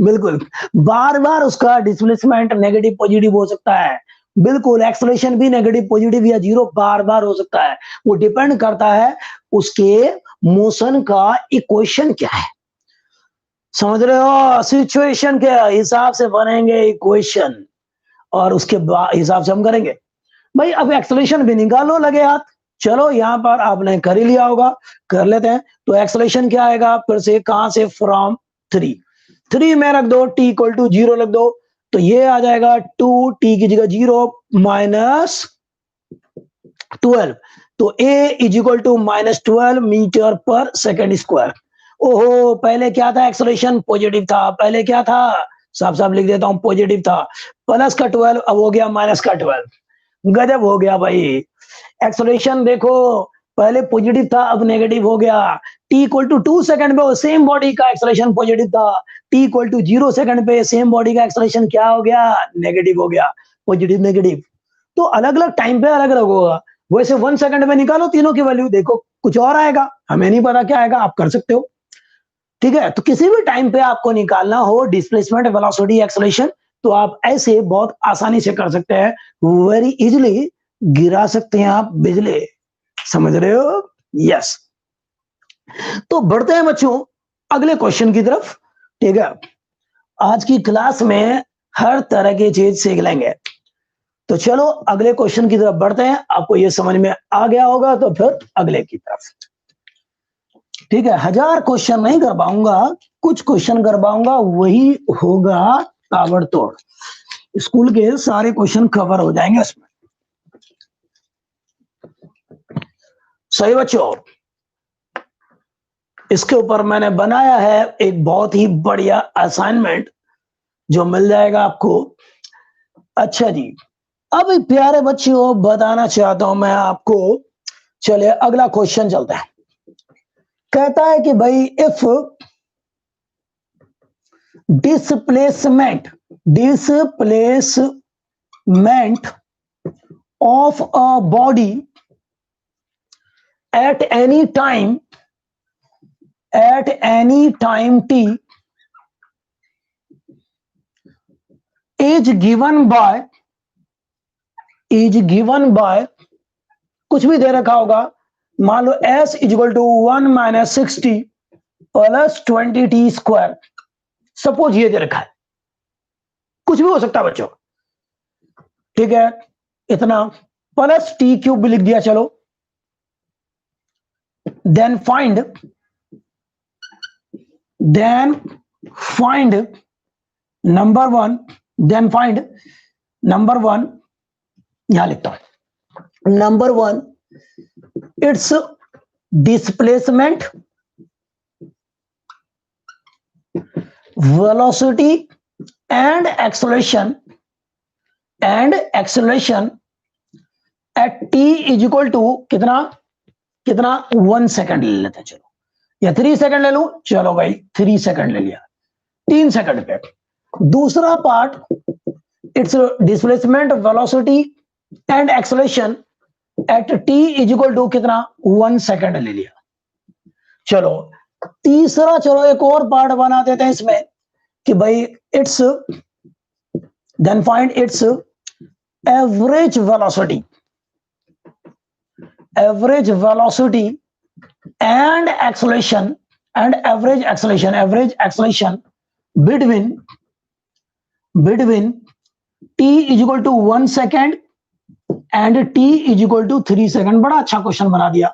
बिल्कुल, बार बार उसका डिस्प्लेसमेंट नेगेटिव पॉजिटिव हो सकता है, बिल्कुल एक्सेलरेशन भी नेगेटिव पॉजिटिव या 0 बार बार हो सकता है। वो डिपेंड करता है उसके मोशन का इक्वेशन क्या है, समझ रहे हो, सिचुएशन के हिसाब से बनेंगे इक्वेशन और उसके हिसाब से हम करेंगे। भाई अब एक्सेलरेशन भी निकालो लगे हाथ, चलो यहां पर आपने कर ही लिया होगा, कर लेते हैं। तो एक्सेलरेशन क्या आएगा, फिर से कहां से, फ्रॉम 3 में रख दो, t इक्वल टू 0 रख दो, तो ये आ जाएगा 2t की जगह 0 माइनस 12, तो a is equal to -12 metre per second square. ओहो, पहले क्या था, एक्सेलरेशन पॉजिटिव था, पहले क्या था, साफ साफ लिख देता हूं, पॉजिटिव था, प्लस का 12 अब हो गया माइनस का 12। गजब हो गया भाई, एक्सेलरेशन देखो पहले पॉजिटिव था अब नेगेटिव हो गया। t इक्वल टू 2 सेकंड पे सेम बॉडी का एक्सेलरेशन पॉजिटिव था, t इक्वल टू 0 सेकंड पे सेम बॉडी का एक्सेलरेशन क्या हो गया, नेगेटिव हो गया, पॉजिटिव नेगेटिव। तो अलग अलग टाइम पे अलग अलग होगा। वैसे 1 सेकंड में निकालो तीनों की वैल्यू, देखो कुछ और आएगा, हमें नहीं पता क्या आएगा, आप कर सकते हो, ठीक है। तो किसी भी टाइम पे आपको निकालना हो डिस्प्लेसमेंट, वेलोसिटी, एक्सेलरेशन, तो आप ऐसे बहुत आसानी से कर सकते हैं, वेरी इजीली गिरा सकते हैं आप बिजली, समझ रहे हो, यस। तो बढ़ते हैं बच्चों अगले क्वेश्चन की तरफ, ठीक है। आज की क्लास में हर तरह की चीज सीख लेंगे, तो चलो अगले क्वेश्चन की तरफ बढ़ते हैं। आपको ये समझ में आ गया होगा, तो फिर अगले की तरफ, ठीक है। 1000 क्वेश्चन नहीं कर पाऊंगा, कुछ क्वेश्चन कर पाऊंगा, वही होगा ताबड़तोड़, स्कूल के सारे क्वेश्चन कवर हो जाएंगे उसमें, सही बच्चों। इसके ऊपर मैंने बनाया है एक बहुत ही बढ़िया असाइनमेंट जो मिल जाएगा आपको। अच्छा जी, अब प्यारे बच्चों बताना चाहता हूं मैं आपको, चलिए अगला क्वेश्चन चलता है। कहता है कि भाई if displacement of a body at any time t is given by कुछ भी दे रखा होगा, मान लो s is equal to 1 minus 60 plus 20t square, suppose ये दे रखा है, कुछ भी हो सकता है बच्चों, ठीक है, इतना प्लस टी क्यूब भी लिख दिया, चलो। then find number one, यहां लिखता हूं, number 1 its displacement, velocity and acceleration at t is equal to कितना 1 सेकंड ले लेते हैं, चलो, या 3 सेकंड ले लूं, चलो भाई 3 सेकंड ले लिया, 3 सेकंड पे। दूसरा part, its displacement, velocity and acceleration at t is equal to 1 second ले लिया, चलो। तीसरा, चलो एक और पार्ट बना देते हैं इसमें कि भाई its then find its average velocity and acceleration average acceleration between t is equal to 1 second and t is equal to 3 second. बड़ा अच्छा क्वेश्चन बना दिया,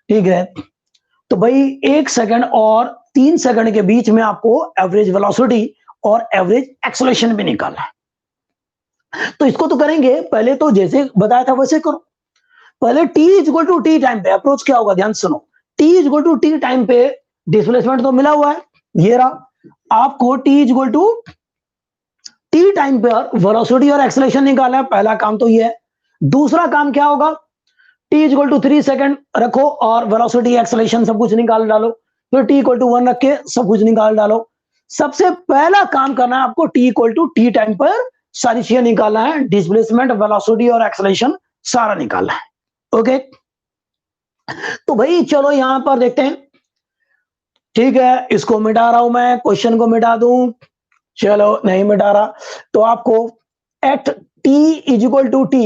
ठीक है। तो भाई 1 सेकंड और 3 सेकंड के बीच में आपको एवरेज वेलोसिटी और एवरेज एक्सेलरेशन भी निकालना है। तो इसको तो करेंगे, पहले तो जैसे बताया था वैसे करो। पहले t is equal to T time पे अप्रोच क्या होगा, ध्यान सुनो, t is equal to T time पे डिस्प्लेसमेंट तो मिला हुआ है, ये रहा। आपको t is equal to T time पे वेलोसिटी और एक्सेलरेशन निकालना है, पहला काम तो ये है। दूसरा काम क्या होगा, t is equal to 3 second रखो और वेलोसिटी एक्सेलरेशन सब कुछ निकाल डालो, फिर t इक्वल टू 1 रख के सब कुछ निकाल डालो। सबसे पहला काम करना है आपको t equal to T time पर सारी चीजें निकालना है, डिस्प्लेसमेंट, वेलोसिटी और एक्सेलरेशन सारा निकालना है। ओके, तो भाई चलो यहां पर देखते हैं। ठीक है, इसको मिटा रहा हूं मैं, क्वेश्चन को मिटा दूं। चलो नहीं मिटा रहा, तो आपको at T is equal to T,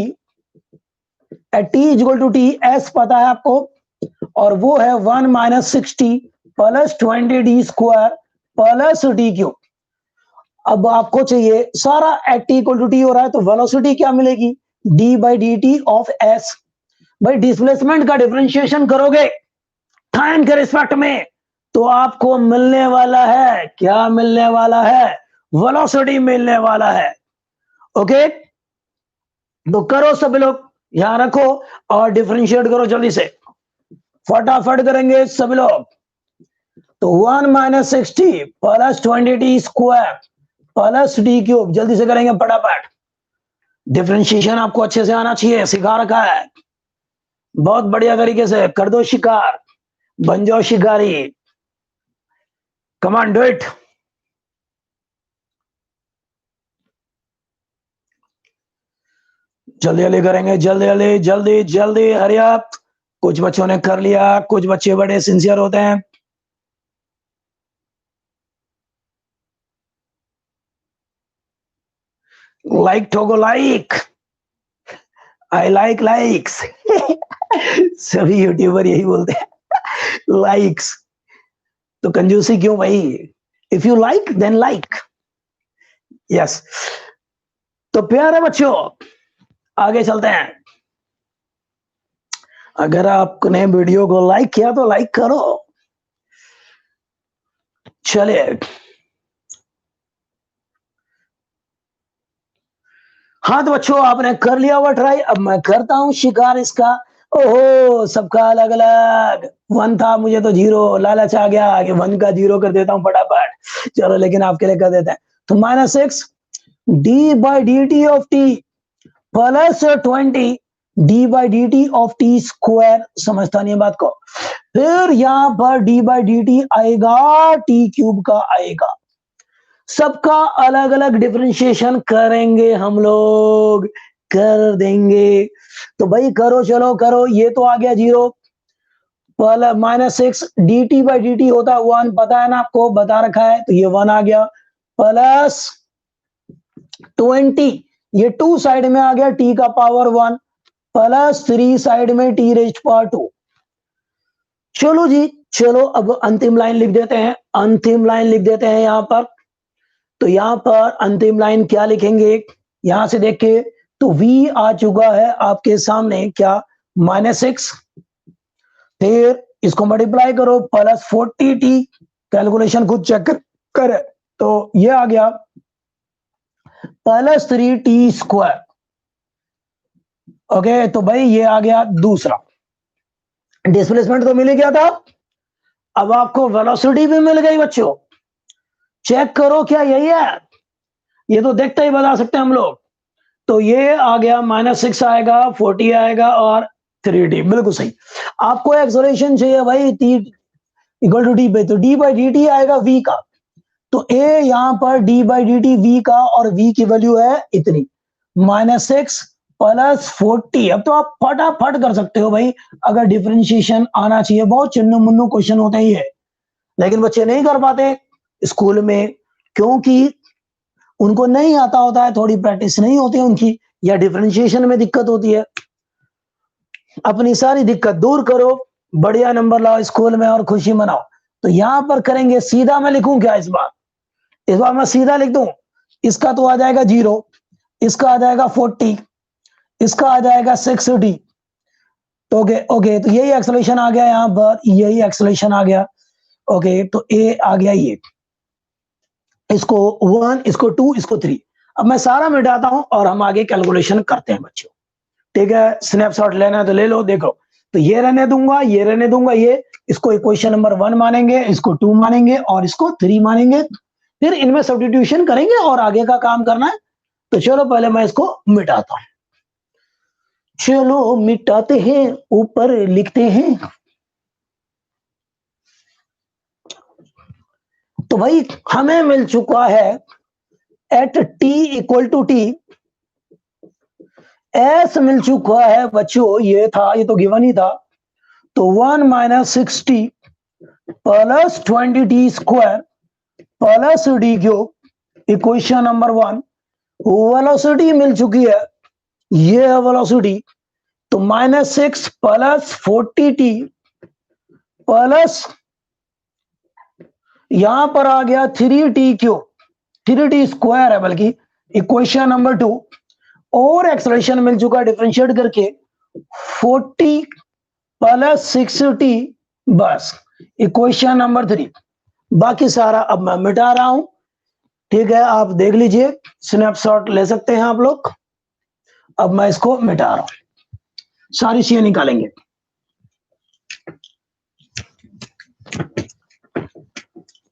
at T is equal to T S पता है आपको, और वो है 1 minus 60 plus 20 D square plus D cube. अब आपको चाहिए सारा at T equal to T हो रहा है, तो वेलोसिटी क्या मिलेगी, D by D T of S. भाई डिस्प्लेसमेंट का डिफरेंशिएशन करोगे टाइम के रिस्पेक्ट में, तो आपको मिलने वाला है, क्या मिलने वाला है, वेलोसिटी मिलने वाला है। ओके, तो करो सभी लोग, यहां रखो और डिफरेंशिएट करो जल्दी से, फटाफट करेंगे सभी लोग। तो 1 minus 60 plus 20 D square plus D cube, जल्दी से करेंगे फटाफट। डिफरेंशिएशन आपको अच्छे से आना चाहिए, सिखा रखा है बहुत बढ़िया तरीके से, कर दो शिकार, बन जाओ शिकारी, कमान डू इट। जल्दी जल्दी करेंगे, जल्दी जल्दी जल्दी जल्दी, हरी अप। कुछ बच्चों ने कर लिया, कुछ बच्चे बड़े सिंसियर होते हैं। लाइक ठोको, लाइक, आई लाइक लाइक्स। सभी यूट्यूबर यही बोलते हैं, लाइक्स। तो कंजूसी क्यों भाई, if you like then like. Yes, तो प्यारे बच्चों आगे चलते हैं। अगर आपने वीडियो को लाइक किया तो लाइक करो। चलिए, हाँ तो बच्चों आपने कर लिया हुआ ट्राई, अब मैं करता हूं शिकार इसका। ओहो, सबका अलग अलग, 1 था मुझे तो 0, लालच आ गया कि 1 का 0 कर देता हूं फटाफट। चलो लेकिन आपके लिए कर देते हैं। तो minus 6 D by D T of T plus 20 D by D T of t square, समझता नहीं है बात को। फिर यहां पर डी बाई डी टी आएगा, टी क्यूब का आएगा, सबका अलग अलग डिफरेंशिएशन करेंगे हम लोग, कर देंगे। तो भाई करो, चलो करो, ये तो आ गया 0 plus minus 6 D T by D T होता है 1, पता है ना आपको, बता रखा है, तो ये 1 आ गया, प्लस 20, ये 2 साइड में आ गया, टी का पावर 1 प्लस 3 साइड में टी रेज्ड पावर 2। चलो जी, चलो अब अंतिम लाइन लिख देते हैं, अंतिम लाइन लिख देते हैं यहां पर। तो यहां पर अंतिम लाइन क्या लिखेंगे, यहां से देखिए, तो v आ चुका है आपके सामने, क्या, -6, फिर इसको मल्टीप्लाई करो प्लस 40t, कैलकुलेशन खुद चेक कर, तो ये आ गया प्लस 3t स्क्वायर। ओके, तो भाई ये आ गया दूसरा, डिस्प्लेसमेंट तो मिल ही गया था, अब आपको वेलोसिटी भी मिल गई बच्चों, चेक करो क्या यही है, ये तो देखते ही बता सकते हैं हम लोग। तो ये आ गया -6 आएगा, 40 आएगा और 3t, बिल्कुल सही। आपको एक्सेलरेशन चाहिए भाई t इक्वल टू डी पे, तो डी बाई डी टी आएगा v का, तो a यहां पर D by D T v का, और v की वैल्यू है इतनी, -6 प्लस 40। अब तो आप फटाफट कर सकते हो भाई, अगर डिफरेंशिएशन आना चाहिए, बहुत चिन्नू मुन्नू क्वेश्चन होते ही है, लेकिन बच्चे नहीं कर पाते स्कूल में, क्योंकि उनको नहीं आता होता है, थोड़ी प्रैक्टिस नहीं होती है उनकी, या डिफरेंशिएशन में दिक्कत होती है। अपनी सारी दिक्कत दूर करो, बढ़िया नंबर लाओ स्कूल में और खुशी मनाओ। तो यहां पर करेंगे, सीधा मैं लिखूं क्या इस बार मैं सीधा लिख दूं, इसका तो आ जाएगा 0, इसका आ जाएगा 40, इसका आ जाएगा 60। तो ओके, तो यही एक्सेलरेशन आ गया यहां पर, यही एक्सेलरेशन आ गया। ओके, तो ए आ गया ये, इसको 1, इसको 2, इसको 3। अब मैं सारा मिटाता हूं और हम आगे कैलकुलेशन करते हैं बच्चों। ठीक है, स्नैपशॉट लेना है तो ले लो, देखो, तो ये रहने दूंगा, ये रहने दूंगा, ये इसको इक्वेशन नंबर 1 मानेंगे, इसको 2 मानेंगे और इसको 3 मानेंगे, फिर इनमें सब्स्टिट्यूशन करेंगे और आगे का काम करना है। तो चलो पहले मैं इसको मिटाता हूं, चलो मिटाते हैं, ऊपर लिखते हैं। तो भाई हमें मिल चुका है at t equal to T s मिल चुका है बच्चों, ये था, ये तो गिवन ही था। तो 1 - 60 plus 20t square plus D cube, equation number 1। Velocity मिल चुकी है, ये है वेलोसिटी। तो -6 प्लस 40t प्लस यहां पर आ गया 3t क्यूब, 3t स्क्वायर है बल्कि, इक्वेशन नंबर 2। और एक्सलेशन मिल चुका डिफरेंशिएट करके 40 प्लस 60, बस इक्वेशन नंबर 3। बाकी सारा अब मैं मिटा रहा हूं, ठीक है, आप देख लीजिए, स्नैपशॉट ले सकते हैं आप लोग। अब मैं इसको मिटा रहा हूं, सारी चीजें निकालेंगे।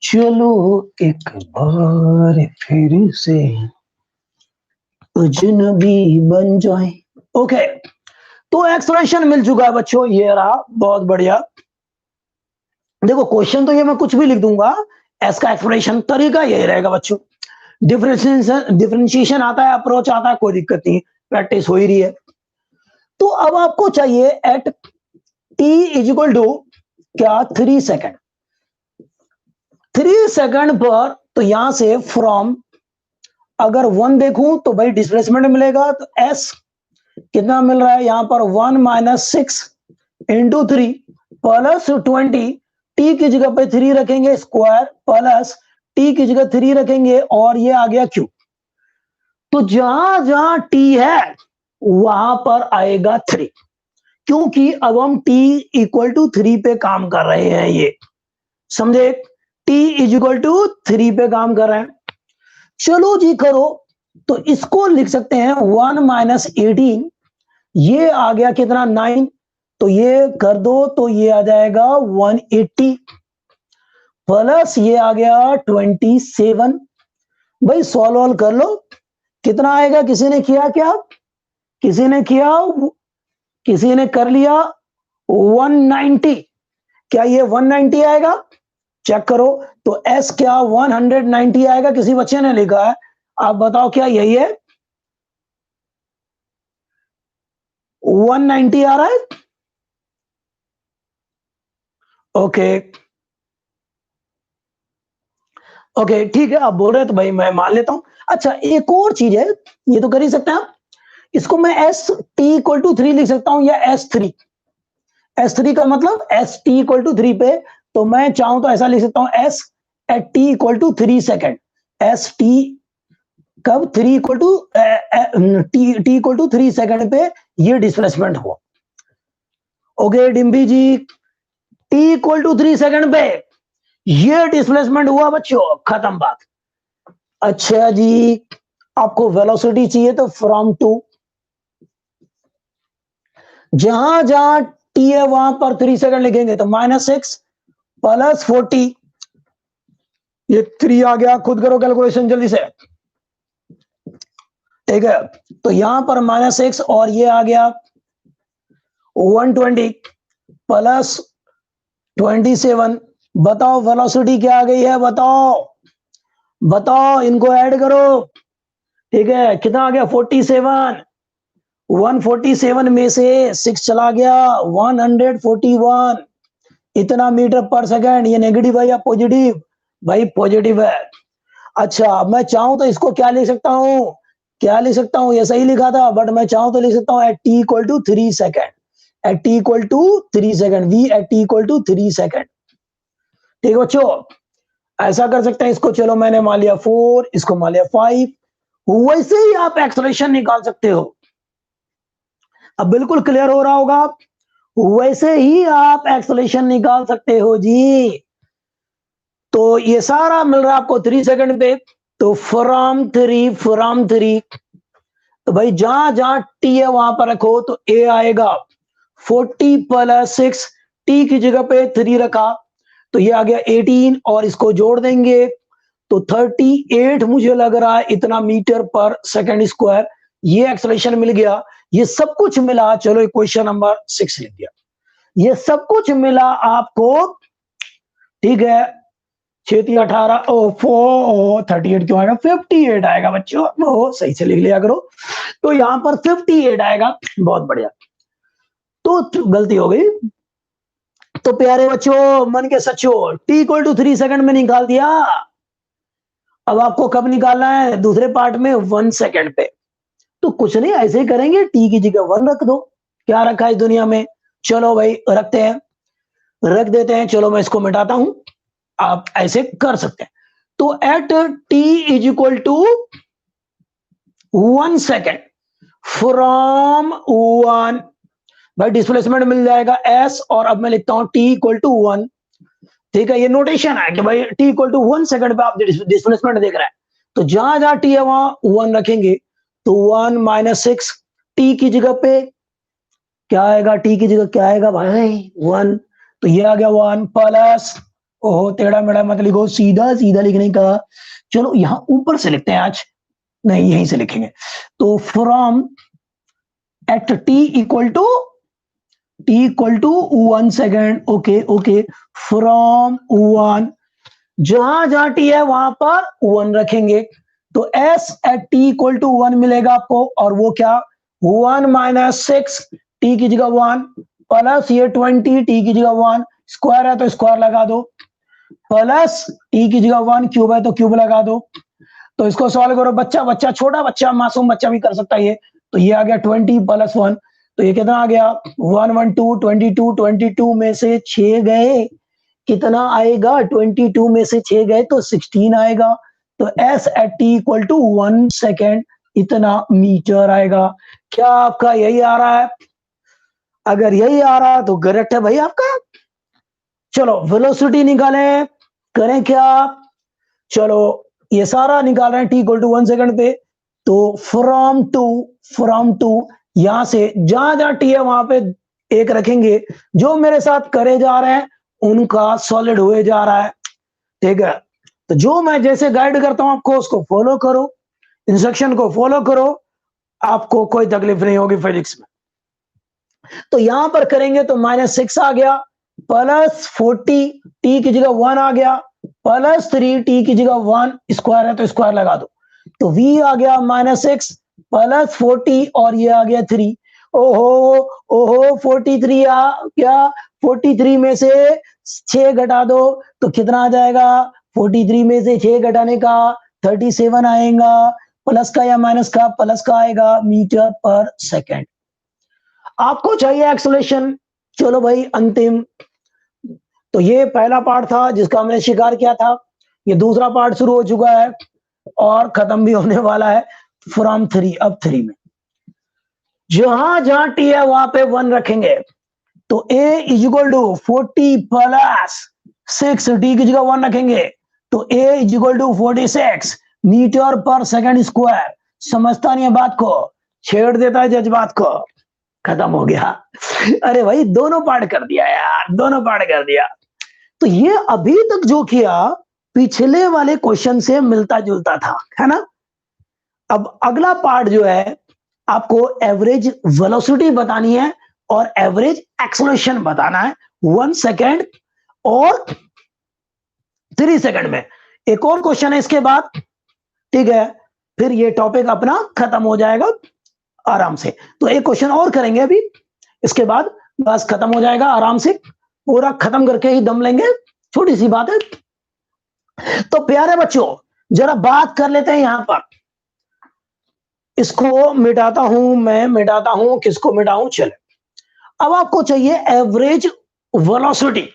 चलो एक बार फिर से अजनबी बन जाए। ओके, तो एक्सप्रेशन मिल चुका है बच्चों, ये रहा, बहुत बढ़िया। देखो क्वेश्चन तो ये मैं कुछ भी लिख दूंगा, एस का एक्सप्रेशन तरीका यही रहेगा बच्चों। डिफरेंशिएशन आता है, अप्रोच आता है, कोई दिक्कत नहीं, प्रैक्टिस हो ही रही है। तो अब आपको चाहिए at T is equal to क्या, 3 सेकंड। 3 सेकंड पर, तो यहां से फ्रॉम अगर 1 देखूं तो भाई डिस्प्लेसमेंट मिलेगा, तो एस कितना मिल रहा है यहां पर, 1 - 6 इंटू 3 प्लस 20, टी की जगह पे 3 रखेंगे स्क्वायर प्लस टी की जगह 3 रखेंगे और ये आ गया क्यू। तो जहां जहां टी है वहां पर आएगा 3, क्योंकि अब हम टी इक्वल टू 3 पे काम कर रहे हैं, ये समझे, टी इज इक्वल टू 3 पे काम कर रहे हैं। चलो जी करो, तो इसको लिख सकते हैं 1 - 18, ये आ गया कितना, 9, तो ये कर दो, तो ये आ जाएगा 180 प्लस ये आ गया 27। भाई सॉल्व कर लो, कितना आएगा, किसी ने किया क्या, किसी ने किया, किसी ने कर लिया 190, क्या ये 190 आएगा, चेक करो। तो एस क्या 190 आएगा, किसी बच्चे ने लिखा है, आप बताओ क्या यही है, 190 आ रहा है। ओके ओके ठीक है, आप बोल रहे हैं तो भाई मैं मान लेता हूं। अच्छा एक और चीज है, ये तो कर ही सकते हैं आप, इसको मैं एस टी इक्वल टू 3 लिख सकता हूं, या S3, S3 का मतलब एस टी इक्वल टू 3 पे, तो मैं चाहूं तो ऐसा लिख सकता हूं, s at T equal to 3 second, s t कब 3 equal to t equal to 3 second पे ये डिस्प्लेसमेंट हुआ। ओके डिम्बी जी, टी इक्वल टू 3 सेकेंड पे ये डिस्प्लेसमेंट हुआ बच्चों, खत्म बात। अच्छा जी, आपको वेलोसिटी चाहिए तो फ्रॉम टू, जहां जहां टी है वहां पर 3 सेकंड लिखेंगे, तो -6 प्लस 40, ये 3 आ गया, खुद करो कैलकुलेशन जल्दी से, ठीक है। तो यहां पर -6 और ये आ गया 120 प्लस 27। बताओ वेलोसिटी क्या आ गई है, बताओ बताओ, इनको ऐड करो, ठीक है, कितना आ गया 47, 147 में से 6 चला गया 141, इतना मीटर पर सेकंड। ये नेगेटिव है या पॉजिटिव, भाई पॉजिटिव है। अच्छा मैं चाहूं तो इसको क्या लिख सकता हूं, क्या लिख सकता हूं, ये सही लिखा था, बट मैं चाहूं तो लिख सकता हूं at T equal to 3 second, at T equal to 3 second, V at T equal to 3 second, ठीक है बच्चों, ऐसा कर सकते हैं इसको। चलो मैंने मान लिया 4, इसको मान लिया 5, वैसे ही आप एक्सलेशन निकाल सकते हो। अब बिल्कुल क्लियर हो रहा होगा, वैसे ही आप एक्सलेशन निकाल सकते हो जी। तो ये सारा मिल रहा है आपको 3 सेकंड पे, तो फ्रॉम 3, तो भाई जहां जहां टी है वहां पर रखो, तो ए आएगा 40 प्लस 6, टी की जगह पे 3 रखा, तो ये आ गया 18, और इसको जोड़ देंगे तो 38 मुझे लग रहा है इतना मीटर पर सेकंड स्क्वायर, ये एक्सलेशन मिल गया। ये सब कुछ मिला, चलो इक्वेशन नंबर 6 लिख दिया, ये सब कुछ मिला आपको, ठीक है। 18 ओ 38 क्यों आएगा, 58 आएगा बच्चों, ओ सही से लिख लिया करो। तो यहां पर 58 आएगा, बहुत बढ़िया। तो गलती हो गई। तो प्यारे बच्चों, मन के सच्चों, t इक्वल टू 3 सेकंड में निकाल दिया। अब आपको कब निकालना है, दूसरे पार्ट में 1 सेकंड पे। तो कुछ नहीं, ऐसे ही करेंगे, t की जगह 1 रख दो। क्या रखा है इस दुनिया में, चलो भाई रखते हैं, रख देते हैं। चलो मैं इसको मिटाता हूं, आप ऐसे कर सकते हैं। तो at t is equal to 1 second from 1, भाई डिस्प्लेसमेंट मिल जाएगा s, और अब मैं लिखता हूं t इक्वल टू 1। ठीक है, ये नोटेशन है कि भाई t इक्वल टू 1 सेकंड पे आप डिस्प्लेसमेंट देख रहे हैं, तो जहां जहां t है वहां 1 रखेंगे। तो 1 माइनस 6, t की जगह पे क्या आएगा, t की जगह क्या आएगा भाई 1, तो ये आ गया 1 प्लस, ओहो टेढ़ा मेढ़ा मत लिखो, सीधा सीधा लिखने का। चलो यहां ऊपर से लिखते हैं आज, नहीं यहीं से लिखेंगे। तो from at t equal to 1 second, okay okay, from 1, जहां जहां t है वहां पर 1 रखेंगे। तो s at t equal to 1 मिलेगा आपको, और वो क्या 1 माइनस 6, t की जगह 1 प्लस ये 20, t की जगह 1, स्क्वायर है तो स्क्वायर लगा दो, प्लस t की जगह 1, क्यूब है तो क्यूब लगा दो। तो इसको सॉल्व करो, बच्चा बच्चा छोटा बच्चा मासूम बच्चा भी कर सकता है ये। तो ये आ गया 20 प्लस 1, तो ये कितना आ गया 1 1 2 22, 22 में से 6 गए, कितना आएगा 22 में से 6 गए तो 16 आएगा। तो s at t equal to 1 second इतना मीटर आएगा। क्या आपका यही आ रहा है, अगर यही आ रहा है तो करेक्ट है भाई आपका। चलो वेलोसिटी निकालें, करें क्या, चलो ये सारा निकाल रहे हैं t इक्वल टू 1 सेकंड पे। तो फ्रॉम टू यहां से जहां जहां t है वहां पे 1 रखेंगे, जो मेरे साथ करे जा रहे हैं उनका सॉलिड हुए जा रहा है। ठीक है, तो जो मैं जैसे गाइड करता हूं आपको उसको फॉलो करो, इंस्ट्रक्शन को फॉलो करो, आपको कोई तकलीफ नहीं होगी फिजिक्स में। तो यहां पर करेंगे तो -6 आ गया, प्लस 40, t की जगह 1 आ गया, प्लस 3, t की जगह 1, स्क्वायर है तो स्क्वायर लगा दो। तो v आ गया -6 प्लस 40, और ये आ गया 3। ओहो ओहो 43 क्या 43 में से 6 घटा दो तो कितना आ जाएगा, 43 में से 6 घटाने का 37 आएगा, प्लस का या माइनस का, प्लस का आएगा मीटर पर सेकेंड। आपको चाहिए एक्सेलरेशन, चलो भाई अंतिम। तो ये पहला पार्ट था जिसका हमने शिकार किया था, ये दूसरा पार्ट शुरू हो चुका है और खत्म भी होने वाला है फ्रॉम 3। अब 3 में जहां जहां टी है वहां पे 1 रखेंगे। तो a is equal to 40 plus 6, T की जगह 1 रखेंगे, तो a is equal to 46 metre per second square. समझता नहीं है बात को, छेड़ देता है जज्बात को, खत्म हो गया। अरे भाई दोनों पार्ट कर दिया यार, दोनों पार्ट कर दिया। तो ये अभी तक जो किया पिछले वाले क्वेश्चन से मिलता जुलता था, है ना। अब अगला पार्ट जो है आपको एवरेज वेलोसिटी बतानी है और एवरेज एक्सेलरेशन बताना है 1 सेकेंड और 3 सेकेंड में। एक और क्वेश्चन है इसके बाद, ठीक है, फिर ये टॉपिक अपना खत्म हो जाएगा आराम से। तो एक क्वेश्चन और करेंगे अभी, इसके बाद बस खत्म हो जाएगा आराम से, पूरा खत्म करके ही दम लेंगे, छोटी सी बात है। तो प्यारे बच्चों जरा बात कर लेते हैं यहां पर, इसको मिटाता हूं मैं, मिटाता हूं, किसको मिटाऊं, चले। अब आपको चाहिए एवरेज वेलोसिटी।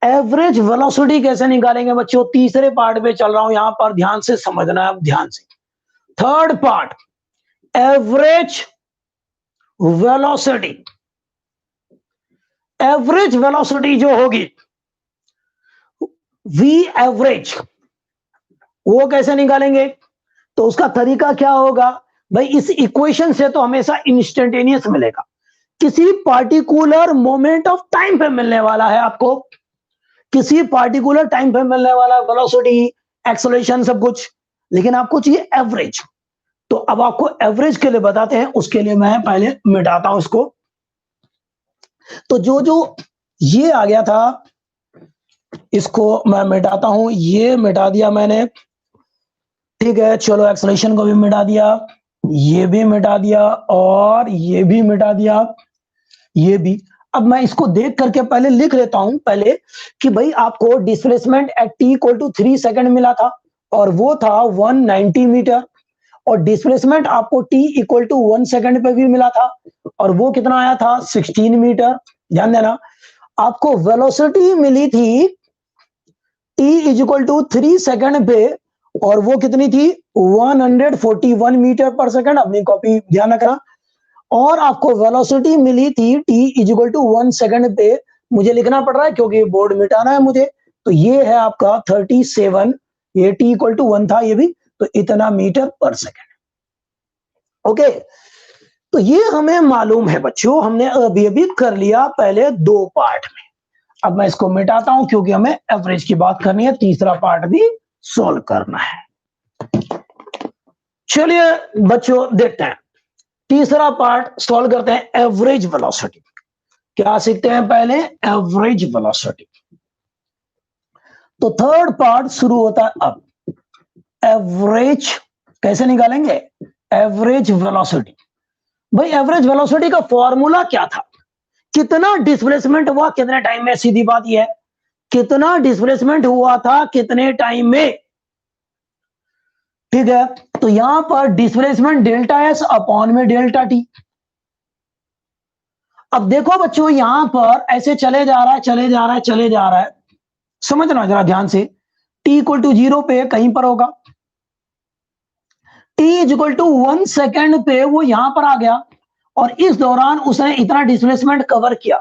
एवरेज वेलोसिटी कैसे निकालेंगे बच्चों, तीसरे पार्ट पे चल रहा हूं यहां पर, ध्यान से समझना है, अब ध्यान से। Third part average velocity. Average velocity जो होगी v एवरेज, वो कैसे निकालेंगे, तो उसका तरीका क्या होगा भाई, इस इक्वेशन से तो हमेशा इंस्टेंटेनियस मिलेगा, किसी पार्टिकुलर मोमेंट ऑफ टाइम पे मिलने वाला है आपको, किसी पार्टिकुलर टाइम पे मिलने वाला वेलोसिटी, एक्सेलरेशन, सब कुछ, लेकिन आपको चाहिए एवरेज। तो अब आपको एवरेज के लिए बताते हैं, उसके लिए मैं पहले मिटाता हूं इसको। तो जो जो ये आ गया था इसको मैं मिटाता हूं, ये मिटा दिया मैंने, ठीक है। चलो एक्सेलरेशन को भी मिटा दिया, ये भी मिटा दिया और ये भी मिटा दिया, ये भी। अब मैं इसको देख करके पहले लिख लेता हूं पहले कि भाई आपको displacement at T equal to 3 second मिला था और वो था 190 मीटर, और डिस्प्लेसमेंट आपको टी इक्वल टू 1 सेकंड पे भी मिला था और वो कितना आया था 16 मीटर। ध्यान देना, आपको वेलोसिटी मिली थी T is equal to 3 second पे और वो कितनी थी 141 मीटर पर सेकंड, अपनी कॉपी ध्यान रखना। और आपको वेलोसिटी मिली थी T is equal to 1 second पे, मुझे लिखना पड़ रहा है क्योंकि बोर्ड मिटाना है मुझे, तो ये है आपका 37, ये टी इक्वल टू 1 था ये भी, तो इतना मीटर पर सेकंड। ओके, तो ये हमें मालूम है बच्चों, हमने अभी कर लिया पहले 2 पार्ट में। अब मैं इसको मिटाता हूं क्योंकि हमें एवरेज की बात करनी है, तीसरा पार्ट भी सॉल्व करना है। चलिए बच्चों देखते हैं, तीसरा पार्ट सॉल्व करते हैं, एवरेज वेलोसिटी। क्या सीखते हैं पहले, एवरेज वेलोसिटी। तो थर्ड पार्ट शुरू होता है अब। एवरेज कैसे निकालेंगे, एवरेज वेलोसिटी। भाई एवरेज वेलोसिटी का फॉर्मूला क्या था, कितना डिस्प्लेसमेंट हुआ कितने टाइम में, सीधी बात यह है कितना डिस्प्लेसमेंट हुआ था कितने टाइम में, ठीक है। तो यहां पर डिस्प्लेसमेंट डेल्टा एस अपॉन में डेल्टा टी। अब देखो बच्चों यहां पर ऐसे चले जा रहा है चले जा रहा है चले जा रहा है, समझना जरा ध्यान से, टी इक्वल टू 0 पे कहीं पर होगा, T is equal to 1 second पे वो यहां पर आ गया और इस दौरान उसने इतना डिस्प्लेसमेंट कवर किया।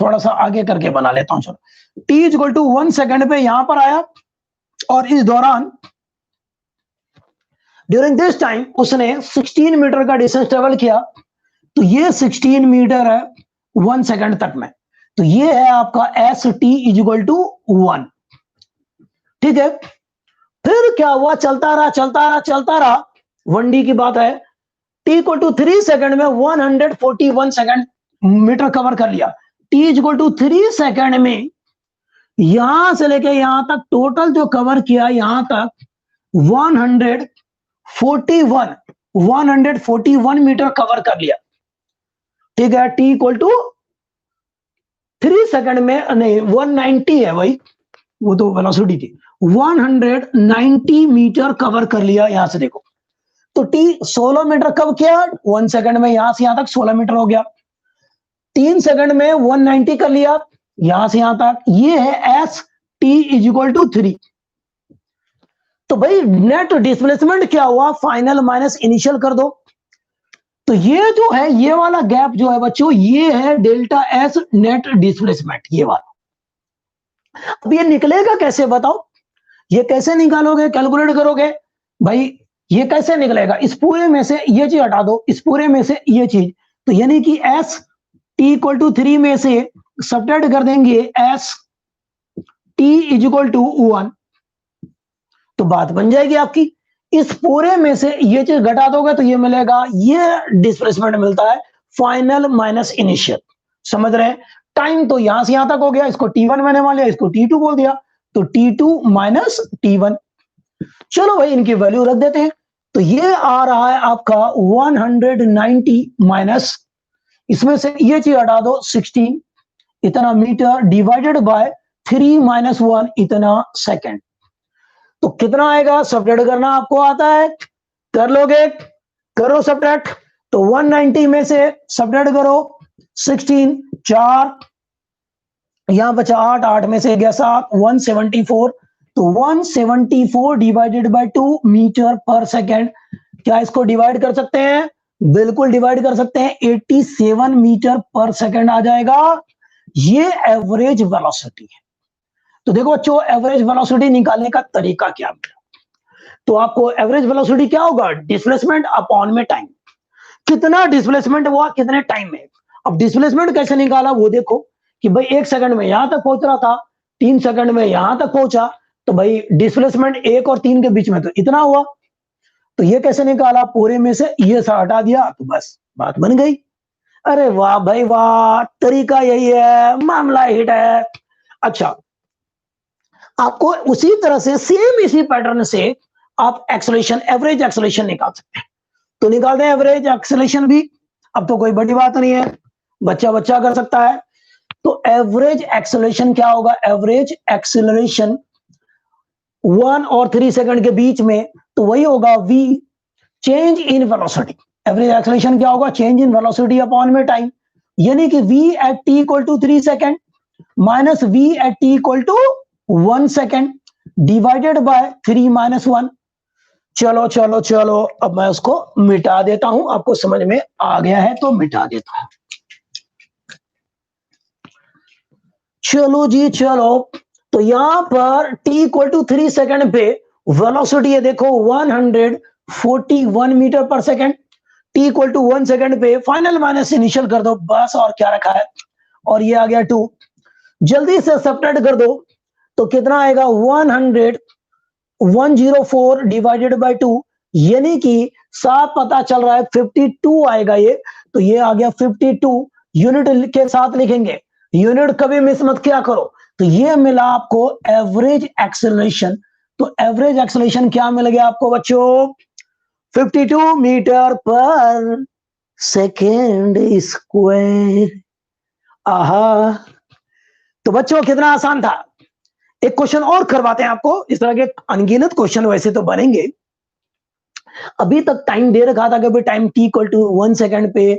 थोड़ा सा आगे करके बना लेता हूं, चलो। T is equal to 1 second पे यहां पर आया और इस दौरान ड्यूरिंग दिस टाइम उसने 16 मीटर का डिस्टेंस ट्रेवल किया, तो ये 16 मीटर है 1 सेकंड तक में, तो ये है आपका S T is equal to 1, ठीक है। फिर क्या हुआ, चलता रहा चलता रहा चलता रहा, 1D की बात है, टी इक्वल टू 3 सेकंड में 141 सेकंड मीटर कवर कर लिया। T is equal to 3 second में यहां से लेके यहां तक टोटल जो कवर किया यहां तक 141 मीटर कवर कर लिया, ठीक है। टी इक्वल टू 3 सेकंड में नहीं 190 है भाई, वो तो वेलोसिटी थी, 190 मीटर कवर कर लिया यहां से देखो। तो टी 16 मीटर कब किया 1 सेकंड में, यहां से यहां तक 16 मीटर हो गया। 3 सेकंड में 190 कर लिया यहां से यहां तक, ये है S T is equal to 3। तो भाई नेट डिस्प्लेसमेंट क्या हुआ, फाइनल माइनस इनिशियल कर दो, तो ये जो है ये वाला गैप जो है बच्चों ये है डेल्टा एस नेट डिस्प्लेसमेंट, ये वाला। अब ये निकलेगा कैसे बताओ, ये कैसे निकालोगे, कैलकुलेट करोगे भाई, ये कैसे निकलेगा, इस पूरे में से ये चीज हटा दो, इस पूरे में से ये चीज, तो यानी कि एस टी इक्वल टू 3 में से सब्ट्रैक्ट कर देंगे S T is equal to 1, तो बात बन जाएगी आपकी। इस पूरे में से ये चीज घटा दोगे तो ये मिलेगा, ये डिस्प्लेसमेंट मिलता है फाइनल माइनस इनिशियल, समझ रहे हैं। टाइम तो यहां से यहां तक हो गया, इसको T1 मैंने मान लिया, इसको T2 बोल दिया, तो T2 माइनस T1। चलो भाई इनकी वैल्यू रख देते हैं, तो ये आ रहा है आपका 190 माइनस, इसमें से ये चीज हटा दो 16 इतना मीटर डिवाइडेड बाय 3 माइनस 1 इतना सेकेंड, तो कितना आएगा, सब्ट्रैक्ट करना आपको आता है, कर लोगे, करो सब्ट्रैक्ट, तो 190 में से सब्ट्रैक्ट करो 16, 4 यहां बचा 8, 8 में से गया 7, 174, तो 174 divided by 2 metre per second. क्या इसको डिवाइड कर सकते हैं, बिल्कुल डिवाइड कर सकते हैं, 87 मीटर पर सेकेंड आ जाएगा, ये एवरेज वेलोसिटी है। तो देखो बच्चों एवरेज वेलोसिटी निकालने का तरीका क्या है, तो आपको एवरेज वेलोसिटी क्या होगा, डिस्प्लेसमेंट अपॉन में टाइम, कितना डिस्प्लेसमेंट हुआ कितने टाइम में। अब डिस्प्लेसमेंट कैसे निकाला वो देखो कि भाई 1 सेकंड में यहां तक पहुंच रहा था, 3 सेकंड में यहां तक पहुंचा, तो भाई डिस्प्लेसमेंट 1 और 3 के बीच में तो इतना हुआ, तो ये कैसे निकाला, पूरे में से ये सा हटा दिया, तो बस बात बन गई। अरे वाह भाई वाह, तरीका यही है, मामला हिट है। अच्छा आपको उसी तरह से सेम इसी पैटर्न से आप एक्सेलरेशन, एवरेज एक्सेलरेशन निकाल सकते हैं। तो निकालते हैं एवरेज एक्सेलरेशन भी। अब तो कोई बड़ी बात नहीं है, बच्चा बच्चा कर सकता है। तो एवरेज एक्सेलरेशन क्या होगा? एवरेज एक्सेलरेशन 1 और 3 सेकंड के बीच में, तो वही होगा v change in velocity. Average acceleration क्या होगा? चेंज इन वेलोसिटी अपॉन में टाइम, यानी कि v at t equal to 3 second minus v at t equal to 1 second divided by 3 minus 1। चलो चलो चलो, अब मैं उसको मिटा देता हूं, आपको समझ में आ गया है तो मिटा देता हूं। चलो जी चलो, तो यहां पर t इक्वल टू 3 सेकंड पे वेलोसिटी है, देखो 141 metre per second. t equal to 1 second पे फाइनल माइनस इनिशियल कर दो बस, और क्या रखा है, और ये आ गया 2। जल्दी से सब्ट्रैक्ट कर दो तो कितना आएगा? 104 डिवाइडेड बाय 2, यानी कि साफ पता चल रहा है 52 आएगा ये। तो ये आ गया 52, यूनिट के साथ लिखेंगे, यूनिट कभी मिस मत किया करो। तो ये मिला आपको एवरेज एक्सेलरेशन। तो एवरेज एक्सेलरेशन क्या मिल गया आपको बच्चों? 52 मीटर पर सेकेंड स्क्वायर। आहा, तो बच्चों कितना आसान था। एक क्वेश्चन और करवाते हैं आपको, इस तरह के अनगिनत क्वेश्चन वैसे तो बनेंगे। अभी तक टाइम दे रखा था कि भाई time t equal to 1 second पे